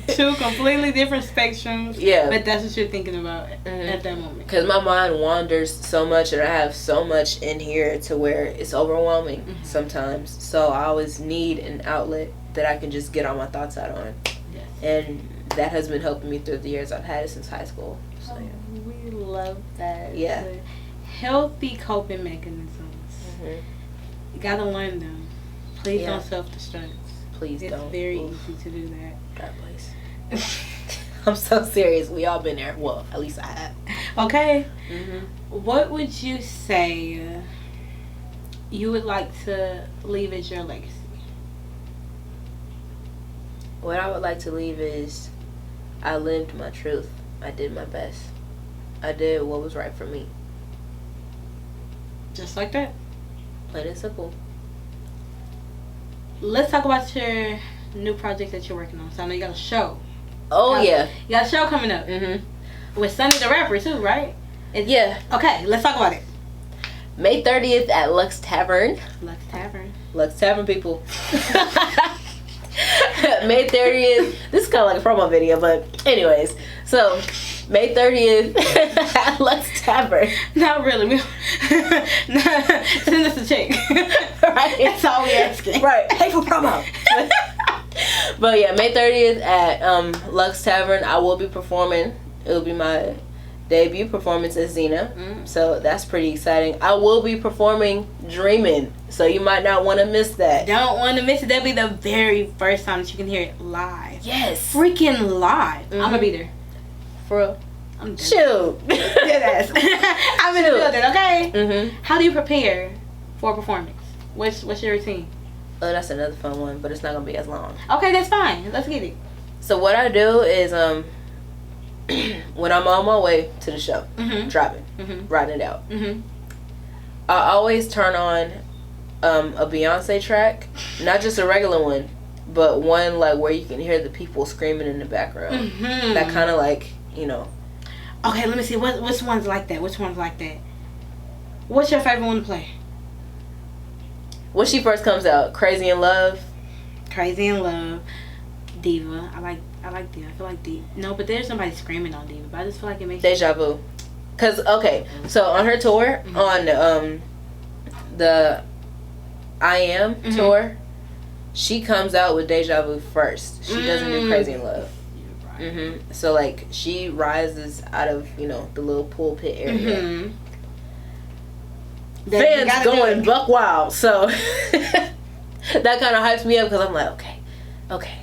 Two completely different spectrums. Yeah. But that's what you're thinking about at that moment. Because my mind wanders so much, and I have so much in here to where it's overwhelming sometimes. So I always need an outlet that I can just get all my thoughts out on. Yes. And that has been helping me through the years. I've had it since high school. So, yeah. We love that. Yeah. Healthy coping mechanisms. You gotta learn them. Please don't self-destruct. Please don't. It's very easy to do that. That place. I'm so serious. We all been there. Well, at least I have. Okay. What would you say you would like to leave as your legacy? What I would like to leave is I lived my truth. I did my best. I did what was right for me. Just like that? Plain and simple. Let's talk about your new project that you're working on. So I know you got a show. Oh, yeah. You got a show coming up. With Sunny the Rapper, too, right? Yeah. Okay, let's talk about it. May 30th at Lux Tavern. Lux Tavern. Lux Tavern, people. May 30th. This is kind of like a promo video, but anyways. So, May 30th at Lux Tavern. Not really. Send us a check. Right? That's all we asking. Right. Pay for promo. But yeah, May 30th at Lux Tavern, I will be performing. It will be my debut performance as Xeena. So that's pretty exciting. I will be performing Dreamin'. So you might not want to miss that. Don't want to miss it. That'll be the very first time that you can hear it live. Yes. Freaking live. I'm going to be there. For real. I'm dead. Shoot. Dead ass. I'm in the building, okay? How do you prepare for a performance? What's your routine? Oh, that's another fun one, but it's not going to be as long. Okay, that's fine. Let's get it. So what I do is when I'm on my way to the show, driving, riding it out, I always turn on a Beyonce track, not just a regular one, but one like where you can hear the people screaming in the background. That kind of like, you know. Okay, let me see. Which one's like that? Which one's like that? What's your favorite one to play? When she first comes out, Crazy in Love. Crazy in Love. Diva. I like Diva. I feel like Diva. No, but there's somebody screaming on Diva. But I just feel like it makes Deja Vu. Cause okay, so on her tour, on the I Am tour, she comes out with Deja Vu first. She doesn't do Crazy in Love. So like she rises out of, you know, the little pulpit area. Fans going buck wild. So that kind of hypes me up because I'm like, okay,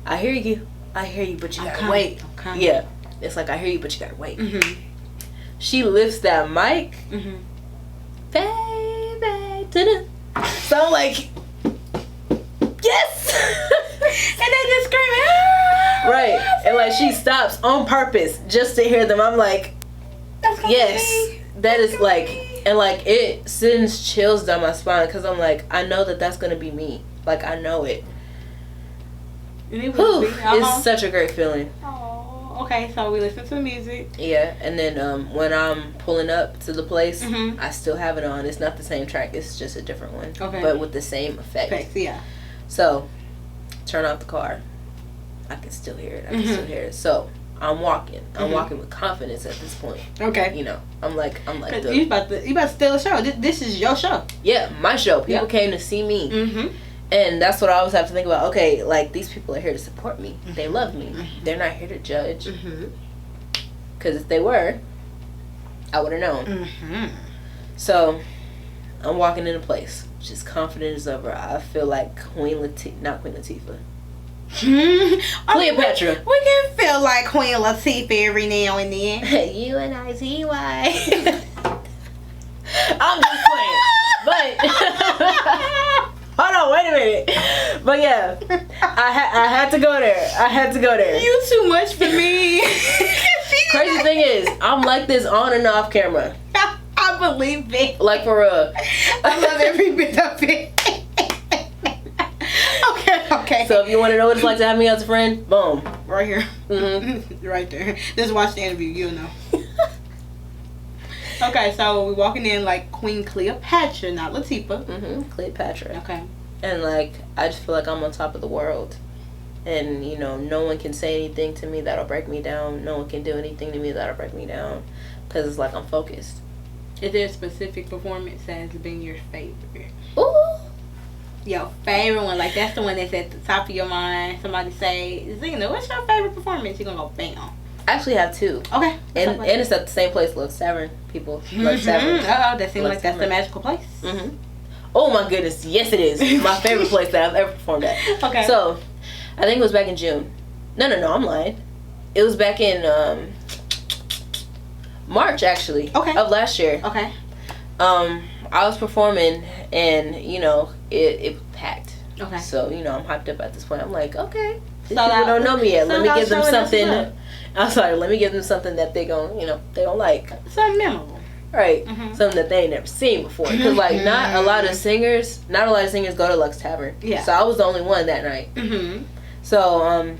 I hear you, but you gotta wait. Yeah, it's like I hear you, but you gotta wait. She lifts that mic, baby. So I'm like, yes, and they just screaming, ah, right? And like she stops on purpose just to hear them. I'm like, yes, that is like. And, like, it sends chills down my spine because I'm like, I know that's going to be me. Like, I know it. Whew, it's such a great feeling. Oh, okay. So we listen to the music. Yeah. And then when I'm pulling up to the place, I still have it on. It's not the same track. It's just a different one. Okay. But with the same effect. Yeah. So, turn off the car. I can still hear it. So, I'm walking. I'm walking with confidence at this point. Okay. You know, I'm like. You about to steal a show. This is your show. Yeah, my show. People came to see me. And that's what I always have to think about. Okay, like, these people are here to support me. They love me. They're not here to judge. Because if they were, I would have known. So, I'm walking in a place. Just confident as ever. I feel like not Queen Latifah. Cleopatra. We can feel like Queen Latifah every now and then. UNITY. I'm just playing. But hold on, wait a minute. But yeah, I had to go there. I had to go there. You too much for me. Crazy thing is, I'm like this on and off camera. I believe it. Like for real. I love every bit of it. Okay. So if you want to know what it's like to have me as a friend, boom. Right here. Mm-hmm. Right there. Just watch the interview, you'll know. Okay, so we're walking in like Queen Cleopatra, not Latifah. Mm-hmm. Cleopatra. Okay. And like, I just feel like I'm on top of the world. And, you know, no one can say anything to me that'll break me down. No one can do anything to me that'll break me down. Because it's like I'm focused. Is there a specific performance that has been your favorite? Ooh. Your favorite one, like that's the one that's at the top of your mind. Somebody say, Xeena, what's your favorite performance? You're gonna go bam. I actually have two. Okay. And it's at the same place, Lux Tavern. People. Lux Tavern. Oh, that seems like that's the magical place. Mm-hmm. Oh my goodness, yes it is. My favorite place that I've ever performed at. Okay. So, I think it was back in June. No, I'm lying. It was back in March actually. Okay. Of last year. Okay. I was performing and, you know, it packed. Okay. So, you know, I'm hyped up at this point. I'm like, okay, these So people don't know me yet. Let me give them something. Up. I'm sorry, let me give them something that they gon', you know, they don't like. Something memorable. Right. Mm-hmm. Something that they ain't never seen before. Because, like, not a lot of singers go to Lux Tavern. Yeah. So I was the only one that night. Mm-hmm. So,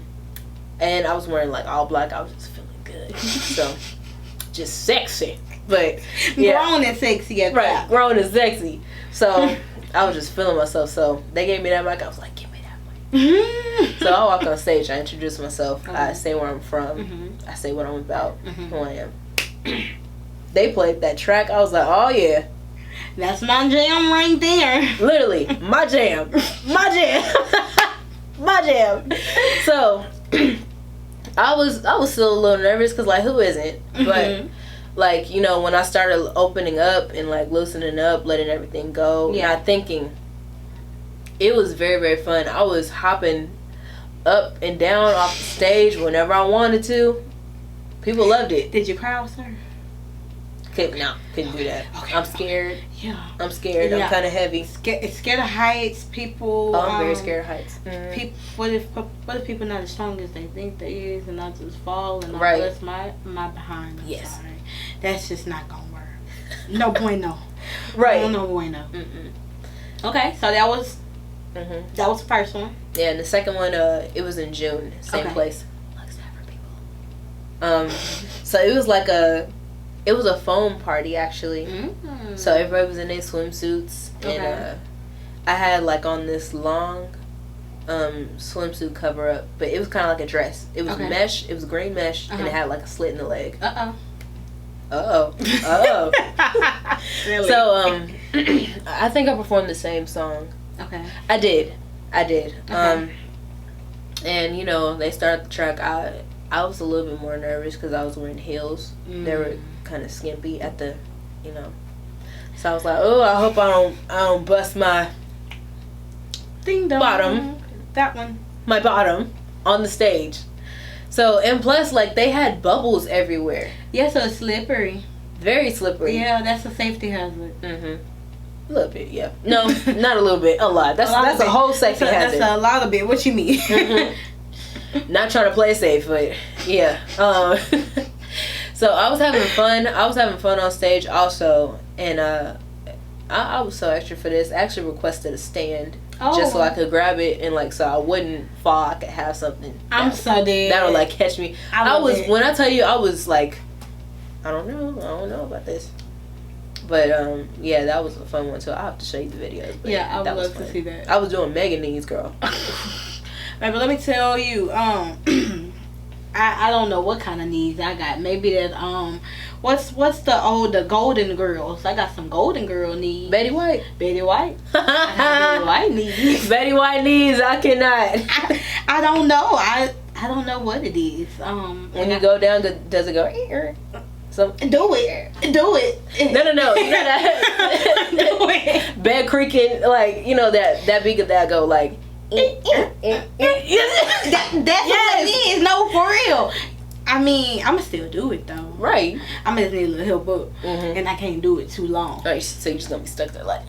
and I was wearing, like, all black. I was just feeling good. So, just sexy. But, yeah. Grown and sexy at Right. that. Grown and sexy. So, I was just feeling myself. So, they gave me that mic. I was like, give me that mic. So, I walk on stage. I introduce myself. I say where I'm from. Mm-hmm. I say what I'm about. Mm-hmm. Who I am. They played that track. I was like, oh, yeah. That's my jam right there. Literally, my jam. My jam. My jam. So, I was still a little nervous because, like, who isn't? But, like, you know, when I started opening up and, like, loosening up, letting everything go, not thinking, it was very, very fun. I was hopping up and down off the stage whenever I wanted to. People loved it. Did you cry, sir? Couldn't do that. Okay. I'm scared. Yeah. I'm scared. Yeah. I'm kind of heavy. Scared of heights. People. Oh, I'm very scared of heights. People. What if people not as strong as they think they is, and I just fall and right. I bust my behind? I'm yes. sorry. That's just not gonna work. No bueno. Right. No bueno. Okay, so that was the first one. Yeah, and the second one, it was in June, same place. Lux Tavern, people. So it was like it was a foam party actually. So everybody was in their swimsuits, and I had like on this long swimsuit cover up, but it was kind of like a dress. It was mesh. It was green mesh, and it had like a slit in the leg. Really? So I think I performed the same song. Okay. I did. Okay. And you know, they started the track. I was a little bit more nervous because I was wearing heels. They were kind of skimpy at the, you know. So I was like, oh, I hope I don't bust my ding dong. Bottom. That one. My bottom on the stage. So, and plus, like, they had bubbles everywhere. Yeah, so it's slippery. Very slippery. Yeah, that's a safety hazard. A little bit, yeah. No, not a little bit. A lot. That's a whole safety hazard. That's a lot of bit. What you mean? Not trying to play safe, but yeah. So I was having fun. I was having fun on stage also, and I was so extra for this. I actually requested a stand just so I could grab it and like so I wouldn't fall. I could have something. I'm so dead. That'll like catch me. I was when I tell you I was like, I don't know about this. But yeah, that was a fun one too. I'll have to show you the videos. But yeah, I would love to see that. I was doing mega knees, girl. Right, but let me tell you, I don't know what kind of knees I got. Maybe that what's the Golden Girls? I got some Golden Girl knees. Betty White. Betty White. I have Betty White knees. Betty White knees. I cannot. I don't know. I don't know what it is. When you go down, does it go? Do it. No. You know that. Do it. Bed creaking, like you know that beat of that go like. That's what it is. No, for real. I mean, I'ma still do it though. Right. I'm just need a little help up, and I can't do it too long. Right, so you're just gonna be stuck there like.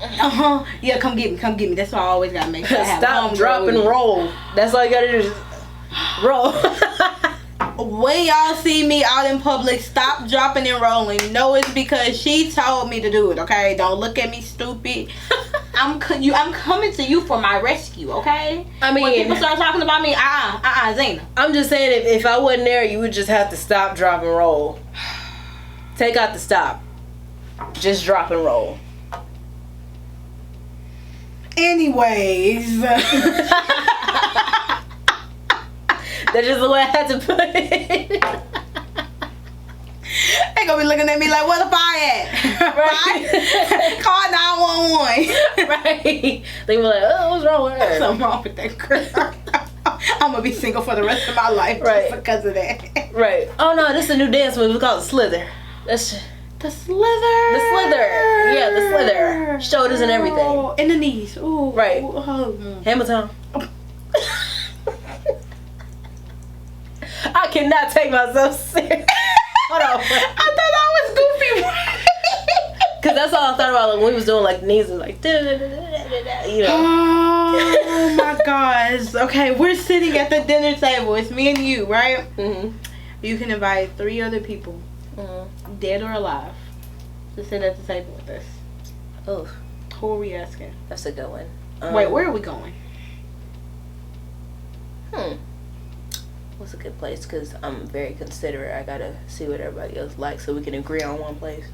Yeah, come get me. That's why I always gotta make sure I have Stop, drop, and roll. That's all you gotta do. Is roll. When y'all see me out in public, stop, dropping, and rolling. No, it's because she told me to do it. Okay, don't look at me stupid. I'm coming to you for my rescue. Okay. I mean, when people start talking about me, Xeena. I'm just saying, if I wasn't there, you would just have to stop, drop, and roll. Take out the stop. Just drop and roll. Anyways. That's just the way I had to put it. They gonna be looking at me like, where the fire at? Right? Call 911. Right. They were like, oh, what's wrong with her? Something wrong with that girl. I'm gonna be single for the rest of my life just because of that. Right. Oh no, this is a new dance move. It's called Slither. That's the slither. The slither. Yeah, the slither. Shoulders and everything. And the knees. Ooh. Right. Oh. Hammer time. I cannot take myself serious. Hold on. I thought that was goofy. Cause that's all I thought about, like, when we was doing like knees and like, you know. Oh my gosh. Okay, we're sitting at the dinner table. It's me and you, right? You can invite 3 other people, dead or alive, to sit at the table with us. Oh, who are we asking? That's a good one. Wait, where are we going? What's a good place? Because I'm very considerate. I gotta see what everybody else likes so we can agree on one place.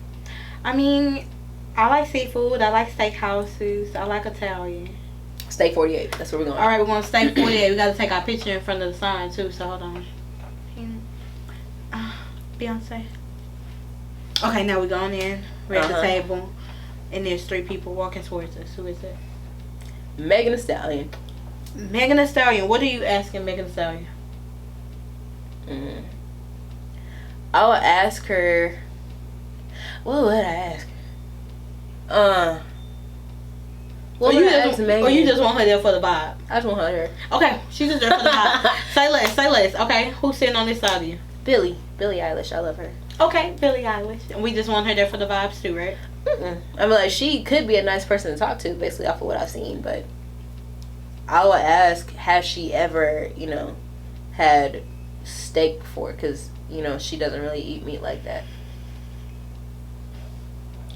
I mean, I like seafood. I like steakhouses. I like Italian. Steak 48. That's where we're going. Alright, we're going to Steak 48. We gotta take our picture in front of the sign too, so hold on. Beyonce. Okay, now we're going in. We're at the table. And there's 3 people walking towards us. Who is it? Megan Thee Stallion. Megan Thee Stallion. What are you asking Megan Thee Stallion? I would ask her. What would I ask her? What would I ask Megan? Or you just want her there for the vibe? I just want her there. Okay, she's just there for the vibe. Say less. Okay, who's sitting on this side of you? Billie Eilish. I love her. Okay, Billie Eilish. And we just want her there for the vibes too, right? I mean, like, she could be a nice person to talk to, basically off of what I've seen. But I would ask, has she ever, you know, had steak before? Because, you know, she doesn't really eat meat like that.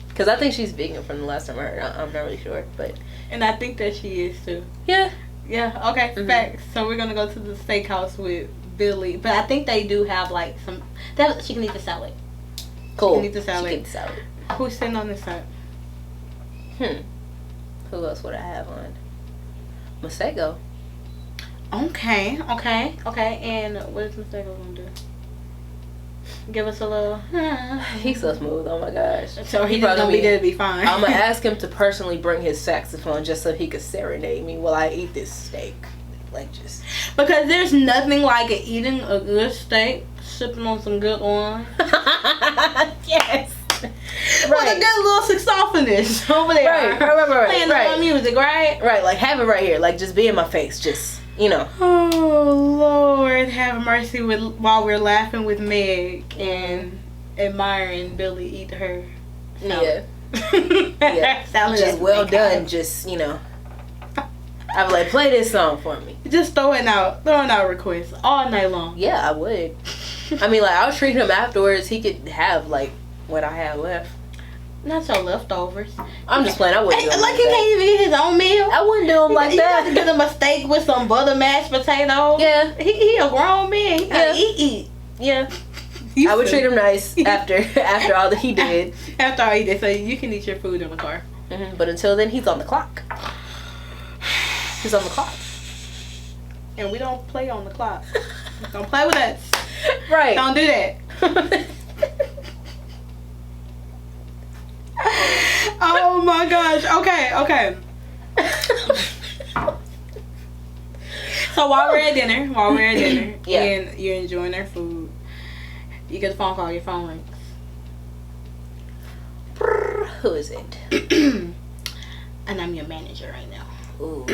Because I think she's vegan from the last time I heard. I'm not really sure, but. And I think that she is too. Yeah. Yeah. Okay. Facts. So we're gonna go to the steakhouse with Billie, but I think they do have like some. That she can eat the salad. Cool. She can eat the salad. She can eat the salad. Who's sitting on this side? Who else would I have on? Masego. Okay. And what is Masego gonna do? Give us a little. He's so smooth. Oh my gosh. So he's gonna be there to be fine. I'm gonna ask him to personally bring his saxophone just so he could serenade me while I eat this steak. Like, just because there's nothing like eating a good steak, sipping on some good wine. Yes. With a good little saxophonist over there. Right. Playing the music, right? Right. Like, have it right here. Like, just be in my face. Just, you know. Oh Lord, have mercy while we're laughing with Meg and admiring Billie eat her. Yeah. Salad just well done. Just, you know. I'd be like, play this song for me. Just throwing out requests all night long. Yeah, I would. I mean, like, I'll treat him afterwards. He could have, like, what I have left. Not your leftovers. I'm just playing. I wouldn't do him like he can't even get his own meal. I wouldn't do him like you that. You gotta get him a steak with some butter mashed potatoes. Yeah. He a grown man. He gotta eat. Yeah. I would treat him nice after all that he did. After all he did. So you can eat your food in the car. But until then, he's on the clock. He's on the clock. And we don't play on the clock. Don't play with us. Right. Don't do that. Oh my gosh. Okay. So while we're at dinner, yeah. and you're enjoying our food, you get a phone call, your phone rings. Who is it? And I'm your manager right now. Ooh.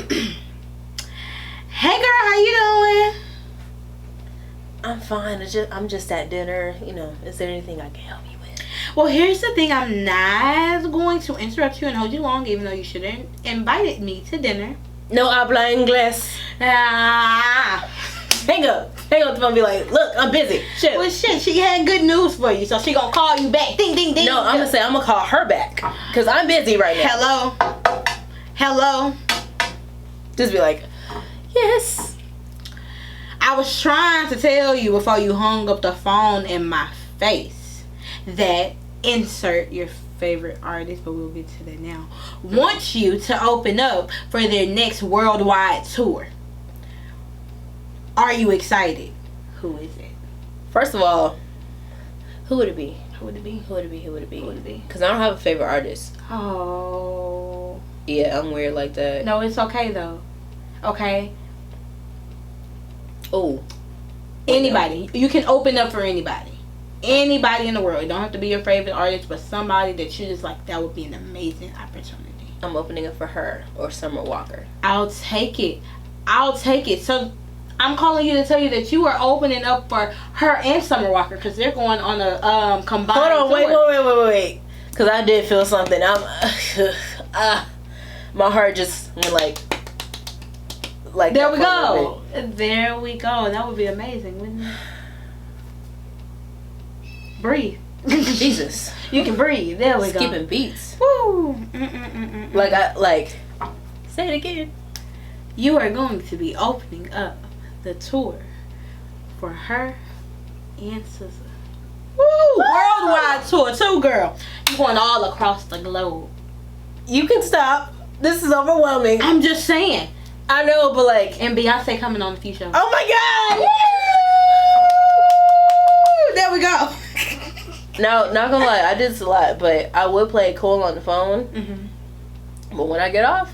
I'm fine. I'm just at dinner. You know, is there anything I can help you with? Well, here's the thing. I'm not going to interrupt you and hold you long, even though you should have invited me to dinner. No habla inglés. Ah. Hang up the phone and be like, look, I'm busy. Shit. Well, shit, she had good news for you, so she gonna call you back. Ding, ding, ding. No, I'm gonna call her back. Because I'm busy right now. Hello. Just be like, yes. I was trying to tell you before you hung up the phone in my face that insert your favorite artist, but we'll get to that now, wants you to open up for their next worldwide tour. Are you excited? Who is it? First of all, who would it be? Who would it be? Who would it be? Who would it be? Who would it be? Because I don't have a favorite artist. Oh. Yeah, I'm weird like that. No, it's okay though. Okay. Oh. Anybody. You can open up for anybody. Anybody in the world. It don't have to be your favorite artist, but somebody that you just like, that would be an amazing opportunity. I'm opening up for her or Summer Walker. I'll take it. So I'm calling you to tell you that you are opening up for her and Summer Walker because they're going on a combined Hold on, tour. wait. Because I did feel something. My heart just went like there we go. There we go. That would be amazing, wouldn't it? Breathe. Jesus. You can breathe. There we go. Skipping beats. Woo. Say it again. You are going to be opening up the tour for her and SZA. Woo! Worldwide tour too, girl. You going all across the globe. You can stop. This is overwhelming. I'm just saying. I know, but and Beyonce coming on a few shows. Oh my God! Woo! There we go. No, not gonna lie, I did this a lot, but I would play Cole on the phone. Mm-hmm. But when I get off,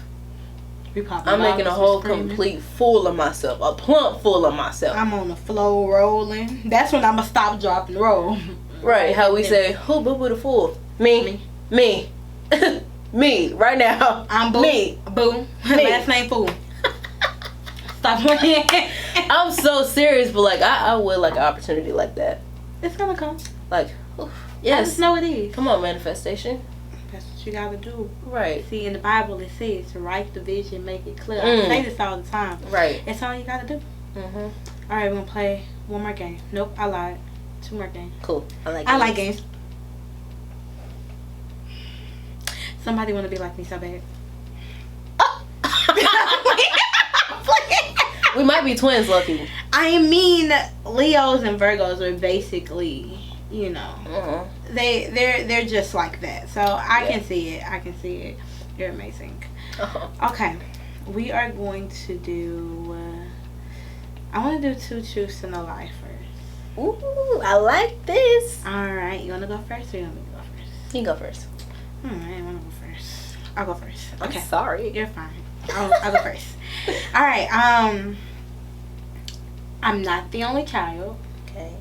I'm making a whole complete fool of myself, a plump full of myself. I'm on the floor rolling. That's when I'ma stop, drop, and roll. Right? How we say, who boo boo the fool? Me. Me. Right now. I'm Boo. Me. Boo. Last name Fool. Stop playing. I'm so serious, but I would like an opportunity like that. It's gonna come. Yes. I just know it is. Come on, manifestation. That's what you gotta do. Right. See, in the Bible it says to write the vision, make it clear. I say this all the time. Right. That's all you gotta do. Mhm. All right, we're gonna play one more game. Nope, I lied. 2 more games. Cool. I like games. Somebody wanna be like me so bad. We might be twins, lucky. I mean, Leos and Virgos are basically, you know, they're just like that. So I can see it. You're amazing. Okay, we are going to do. I want to do 2 truths and a lie first. Ooh, I like this. All right, you want to go first, or you want me to go first? You can go first. I want to go first. I'll go first. Okay. I'm sorry. You're fine. I'll go first. All right. I'm not the only child. Okay.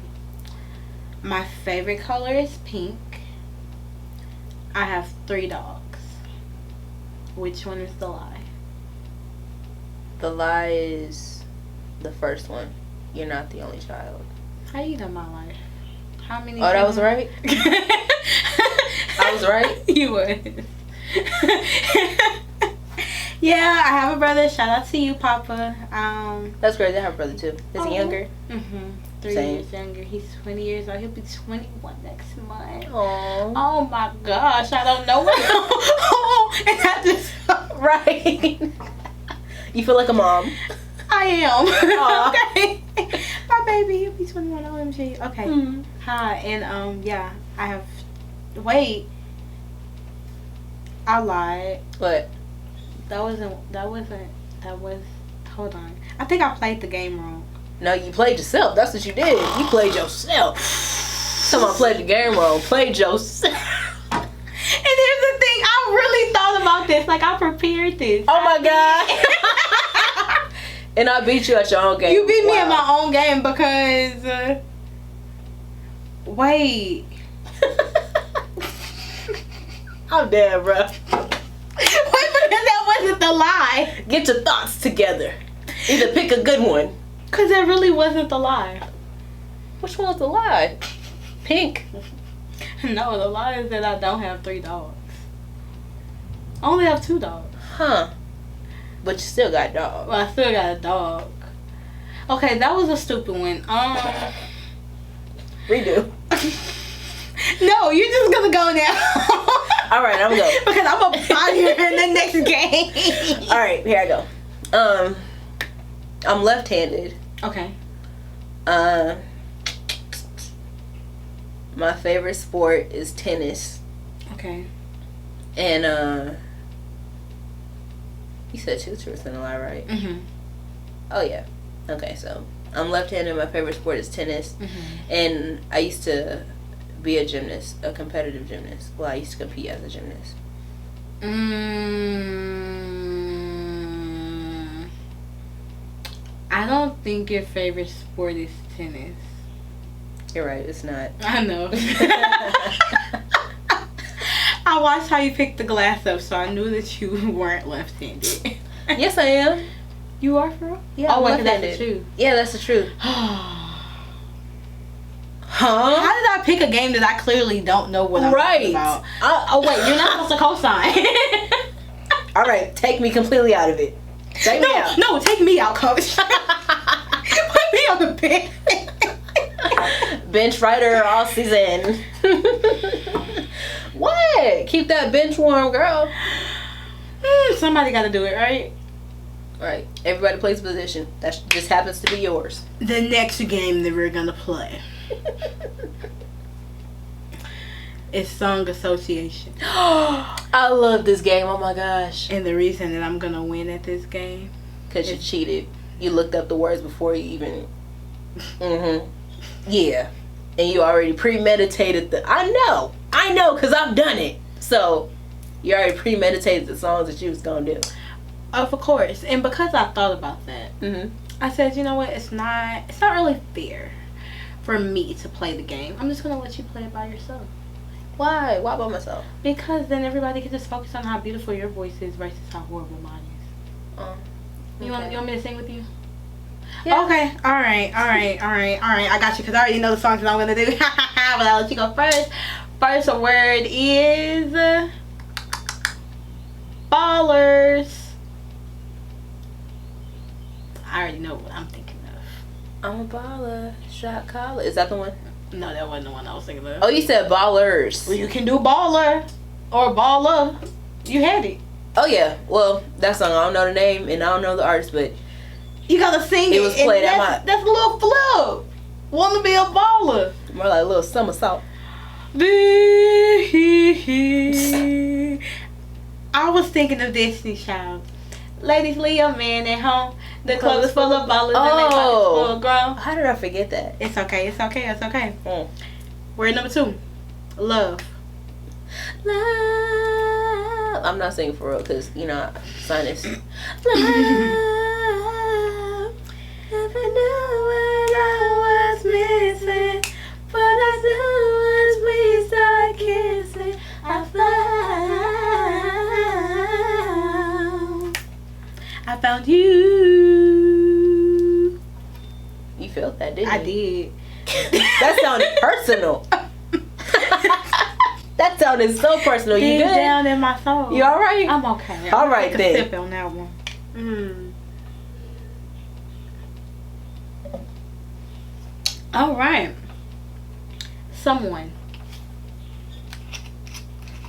My favorite color is pink. I have 3 dogs. Which one is the lie? The lie is the first one. You're not the only child. How you know my life? How many? Oh, that was right? I was right? You was. Yeah, I have a brother. Shout out to you, Papa. That's great. I have a brother too. Is he younger? 3 Same. years younger. He's 20 years old. He'll be 21 next month. Aww. Oh my gosh, I don't know what. And I just right. You feel like a mom. I am. Aw. Okay. My baby, he'll be 21. OMG. Okay. Hi, and yeah, I have. Wait. I lied. What? That was. Hold on. I think I played the game wrong. No, you played yourself. That's what you did. You played yourself. Someone played the game wrong. Played yourself. And here's the thing. I really thought about this. Like, I prepared this. Oh my God. And I beat you at your own game. You beat me at my own game because. Wait. I'm dead, bro. Wait, because that wasn't the lie. Get your thoughts together. Either pick a good one. Because that really wasn't the lie. Which one's the lie? Pink. No, the lie is that I don't have 3 dogs. I only have 2 dogs. Huh. But you still got dogs. Well, I still got a dog. Okay, that was a stupid one. Redo. No, you're just gonna go now. Alright, I'm going. Because I'm gonna find you in the next game. Alright, here I go. I'm left-handed. Okay. My favorite sport is tennis. Okay. And you said 2 truths and a lie, right? Mhm. Oh yeah. Okay, so I'm left-handed. My favorite sport is tennis, Mhm. and I used to be a gymnast, a competitive gymnast. Well, I used to compete as a gymnast. I don't think your favorite sport is tennis. You're right. It's not. I know. I watched how you picked the glass up, so I knew that you weren't left-handed. Yes, I am. You are, for real? Yeah, oh, I'm wait, that's left-handed. the truth. Yeah, that's the truth. Huh? How did I pick a game that I clearly don't know what I'm talking about? Oh, wait, you're not supposed to co-sign. All right, take me completely out of it. Take me out. No, take me out, coach. Put me on the bench. Bench rider all season. What? Keep that bench warm, girl. Somebody got to do it, right? Right. Everybody plays a position. That just happens to be yours. The next game that we're going to play is Song Association. I love this game. Oh my gosh. And the reason that I'm going to win at this game. Because you cheated. You looked up the words before you even... Yeah. And you already premeditated the... I know, because I've done it. So, you already premeditated the songs that you was going to do. Of course. And because I thought about that, I said, you know what? It's not really fair for me to play the game. I'm just going to let you play it by yourself. Why? Why by myself? Because then everybody can just focus on how beautiful your voice is versus how horrible mine is. You want me to sing with you? Yeah. Okay. All right. I got you because I already know the songs that I'm going to do. But I'll let you go first. First word is ballers. I already know what I'm thinking of. I'm a baller. Shot caller. Is that the one? No, that wasn't the one I was thinking of. Oh, you said ballers. Well, you can do baller or baller. You had it. Oh, yeah. Well, that song, I don't know the name and I don't know the artist, but you gotta sing it. It was played at my... That's a little flip. Wanna be a baller. More like a little somersault. I was thinking of Destiny Child. Ladies, leave your man at home. The club is full of ballers and they pockets full of grown. How did I forget that? It's okay. Word number 2. Love. I'm not singing for real because, you know, sinus. Love. Never knew what I was missing, but as soon as we start kissing, I found you. You felt that, didn't you? I did. That sounded personal. That sounded so personal. You Deep good? down in my soul. You all right? I'm okay. All right, take then. a sip on that one. All right. Someone.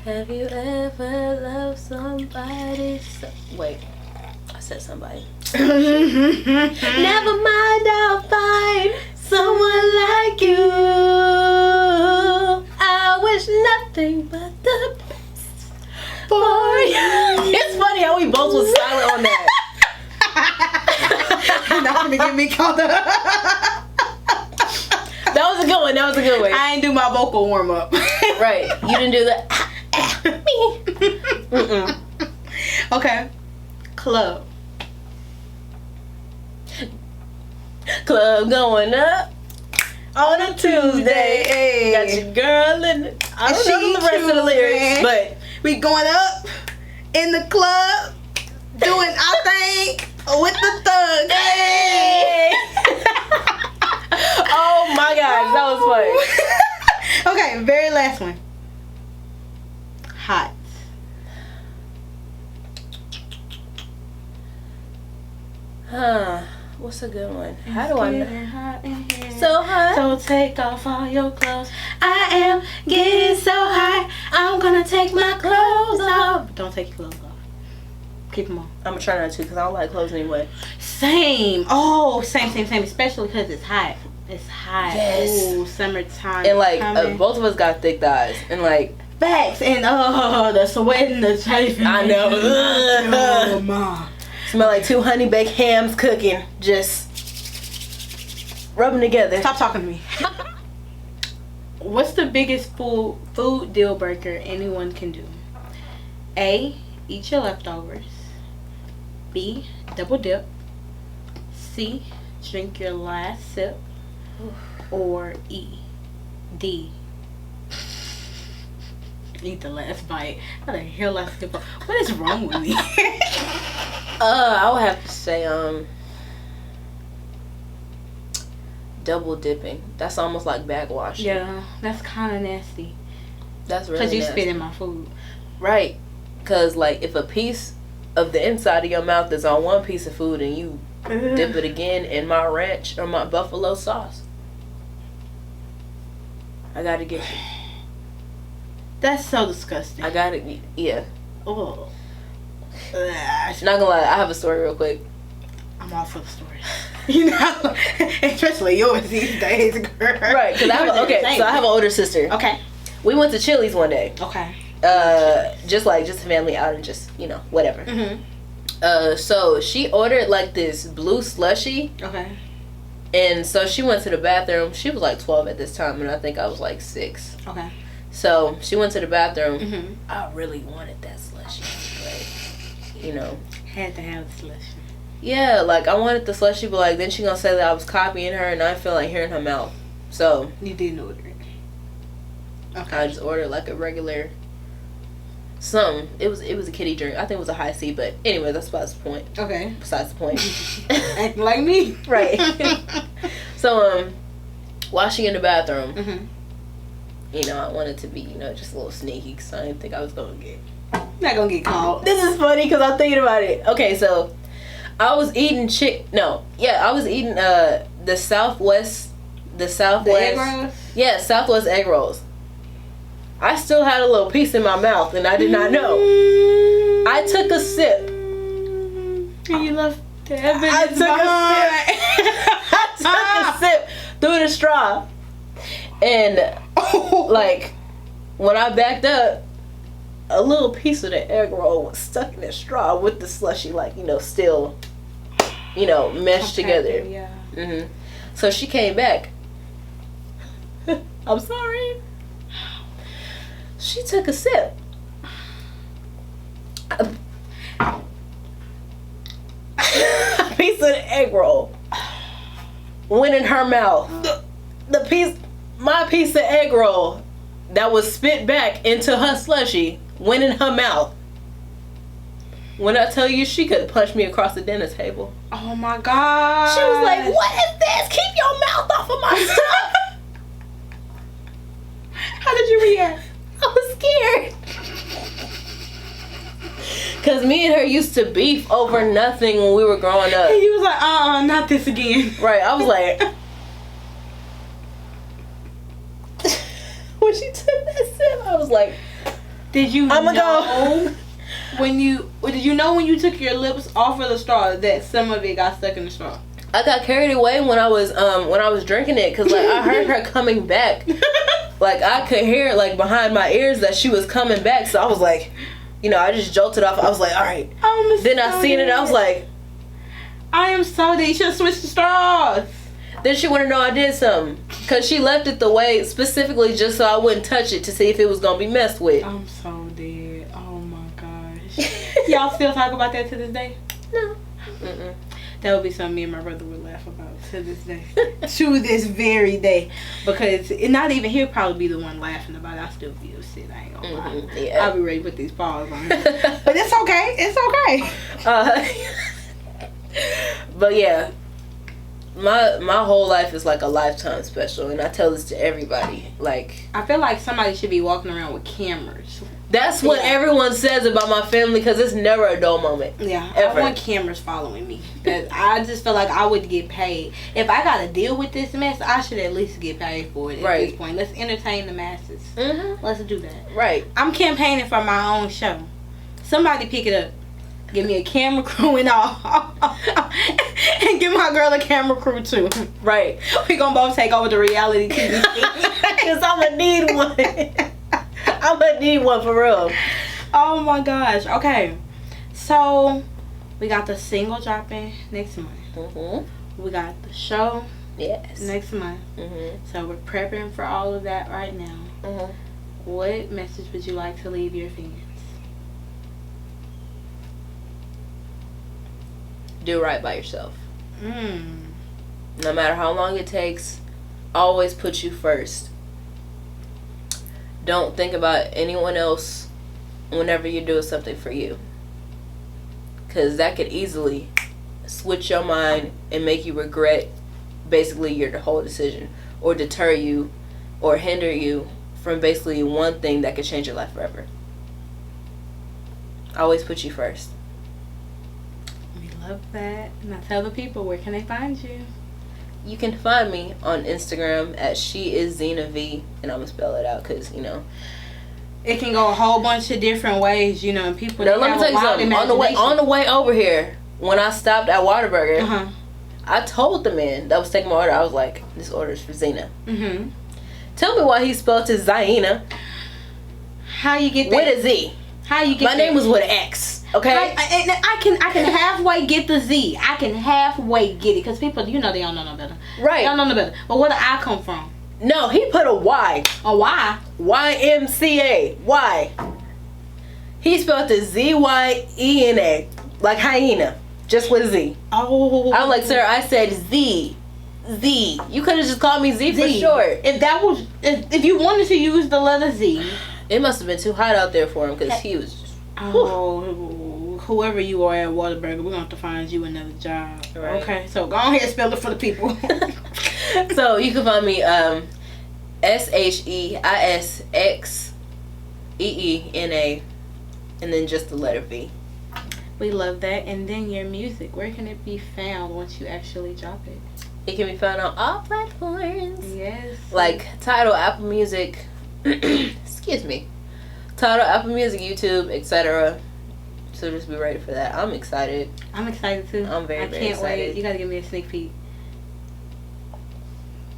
Have you ever loved somebody? Wait, I said somebody. Never mind, I'll find someone like you. I wish nothing but the best for you. It's funny how we both was silent on that. You're not gonna get me caught up. That was a good one. I ain't do my vocal warm up. Right, you didn't do that. Okay. Club. Club going up on a Tuesday. Hey. Got your girl in it. I don't know the rest of the lyrics, but we going up in the club doing our thing with the thug. Hey. Oh my God, What's a good one? How do I know? Hot in here. So hot. So take off all your clothes. I am getting so hot. I'm gonna take my clothes off. Don't take your clothes off. Keep them on. I'm gonna try not to because I don't like clothes anyway. Same. Oh, same. Especially because it's hot. It's hot. Yes. Ooh, summertime. And like both of us got thick thighs, and like facts and the sweat and the chafing. I know. Oh my. Smell like 2 honey baked hams cooking, just rubbing together. Stop talking to me. What's the biggest food deal breaker anyone can do? A, eat your leftovers. B, double dip. C, drink your last sip. Or D, eat the last bite. How the hell I skip? What is wrong with me? I would have to say double dipping. That's almost like backwashing. Yeah, that's kind of nasty. That's really because you nasty. spit in my food. Right. Because like if a piece of the inside of your mouth is on one piece of food and you dip it again in my ranch or my buffalo sauce, I gotta get you. That's so disgusting. I gotta, yeah. Oh. Not gonna lie, I have a story real quick. I'm all for the stories. You know, especially yours these days, girl. Right, because so I have an older sister. Okay. We went to Chili's one day. Okay. Just a family out and just, whatever. Mm-hmm. So she ordered like this blue slushie. Okay. And so she went to the bathroom. She was like 12 at this time, and I think I was like 6. Okay. So she went to the bathroom. Mm-hmm. I really wanted that slushie. Like, had to have the slushie. Yeah, like I wanted the slushie, but like then she gonna say that I was copying her, and I feel like hearing her mouth. So you didn't order it. Okay. I just ordered like a regular something. It was a kiddie drink. I think it was a high C, but anyway, that's besides the point. Okay. Besides the point. Acting like me. Right. So while she in the bathroom, mm-hmm. I wanted to be, just a little sneaky because I didn't think I was gonna get. Not gonna get caught. This is funny because I'm thinking about it. Okay, so I was eating I was eating the Southwest. Egg rolls? Yeah, Southwest egg rolls. I still had a little piece in my mouth and I did not know. I took a sip. And you left the evidence I took a sip through the straw. And like when I backed up, a little piece of the egg roll was stuck in the straw with the slushy, still, meshed together. Yeah. Mm-hmm. So she came back. I'm sorry. She took a sip. A piece of the egg roll went in her mouth. My piece of egg roll that was spit back into her slushy went in her mouth. When I tell you, she could punch me across the dinner table. Oh my God. She was like, "What is this? Keep your mouth off of my stuff." How did you react? I was scared. Because me and her used to beef over nothing when we were growing up. And you was like, not this again. Right, I was like... When she took that sip, I was like... Did you I'ma know when you took your lips off of the straw that some of it got stuck in the straw? I got carried away when I was drinking it because I heard her coming back. Like I could hear it behind my ears that she was coming back. So I was like, I just jolted off. I was like, all right. Then I seen it. I was like, I am so dead. You should have switched the straws. Then she wanted to know I did something because she left it the way specifically just so I wouldn't touch it to see if it was gonna be messed with. I'm so dead. Oh my gosh. Y'all still talk about that to this day? No. Mm-mm. That would be something me and my brother would laugh about to this day. To this very day. Because not even he'll probably be the one laughing about it. I still feel shit. I ain't gonna lie. Yeah. I'll be ready to put these paws on it. But it's okay. It's okay. But yeah. My whole life is like a lifetime special, and I tell this to everybody. Like, I feel like somebody should be walking around with cameras That's what everyone says about my family, because it's never a dull moment. Yeah, ever. I want cameras following me. That I just feel like I would get paid. If I got to deal with this mess, I should at least get paid for it at this point. Let's entertain the masses. Let's do that. Right. I'm campaigning for my own show. Somebody pick it up. Give me a camera crew and all. And give my girl a camera crew too. Right. We gonna both take over the reality TV. Because I'm going to need one. I'm going to need one for real. Oh my gosh. Okay. So, we got the single dropping next month. We got the show next month. So, we're prepping for all of that right now. What message would you like to leave your fans? Do right by yourself. No matter how long it takes, always put you first. Don't think about anyone else whenever you're doing something for you, because that could easily switch your mind and make you regret basically your whole decision, or deter you or hinder you from basically one thing that could change your life forever. Always put you first. We love that. Now tell the people, where can they find you? You can find me on Instagram at Xeena V, and I'm gonna spell it out because it can go a whole bunch of different ways, and people. Now let me tell you something. On the way over here, when I stopped at Whataburger, I told the man that was taking my order, I was like, "This order is for Xeena." Tell me why he spelled it Xeena. How you get that? With a Z. How you get my name was with an X. Okay, I can halfway get the Z. I can halfway get it because people, they don't know no better. Right. They don't know no better. But where do I come from? No, he put a Y. A Y? YMCA. Y. He spelled the ZYENA, like hyena, just with a Z. Oh. I was like, sir, I said Z. Z. You could have just called me Z for short. If you wanted to use the letter Z. It must have been too hot out there for him because he was just... Whoever you are at Whataburger, we're going to have to find you another job. Right. Okay, so go ahead and spell it for the people. So you can find me SHEISXEENA and then just the letter V. We love that. And then your music, where can it be found once you actually drop it? It can be found on all platforms. Yes. Like Tidal, Apple Music, excuse me, Tidal, Apple Music, YouTube, etc. So just be ready for that. I'm excited. I'm excited too. I'm very excited. I can't wait. You gotta give me a sneak peek.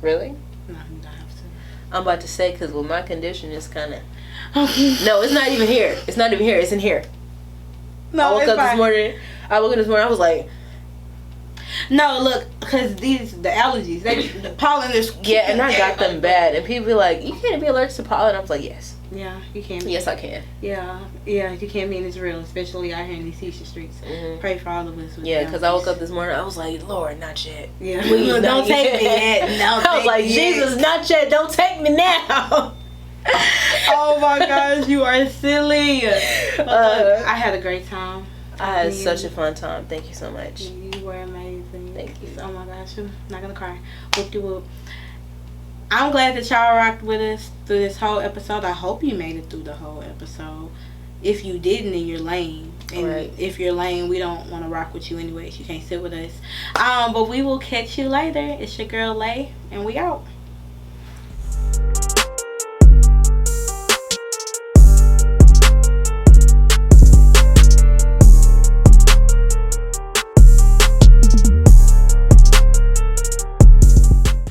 Really? No, you don't have to. I'm about to say, because with my condition, it's kind of... No, it's not even here. It's not even here. It's in here. No, I woke up this morning. I was like... No, look, because the allergies, the pollen is... Yeah, and I got them bad. And people be like, you can't be allergic to pollen. I was like, yes. Yeah, you can. Yes, I can. Yeah, you can be, and it's real, especially out here in these teacher streets. Pray for all of us. Yeah, because I woke up this morning, I was like, Lord, not yet. Yeah, please, don't take me yet. I was like, Jesus, not yet. Don't take me now. Oh my gosh, you are silly. I had a great time. I had such a fun time. Thank you so much. You were amazing. Thank you. Oh my gosh, I'm not gonna cry. Whoop de whoop. I'm glad that y'all rocked with us through this whole episode. I hope you made it through the whole episode. If you didn't, then you're lame. And if you're lame, we don't want to rock with you anyways. You can't sit with us. But we will catch you later. It's your girl Lay, and we out.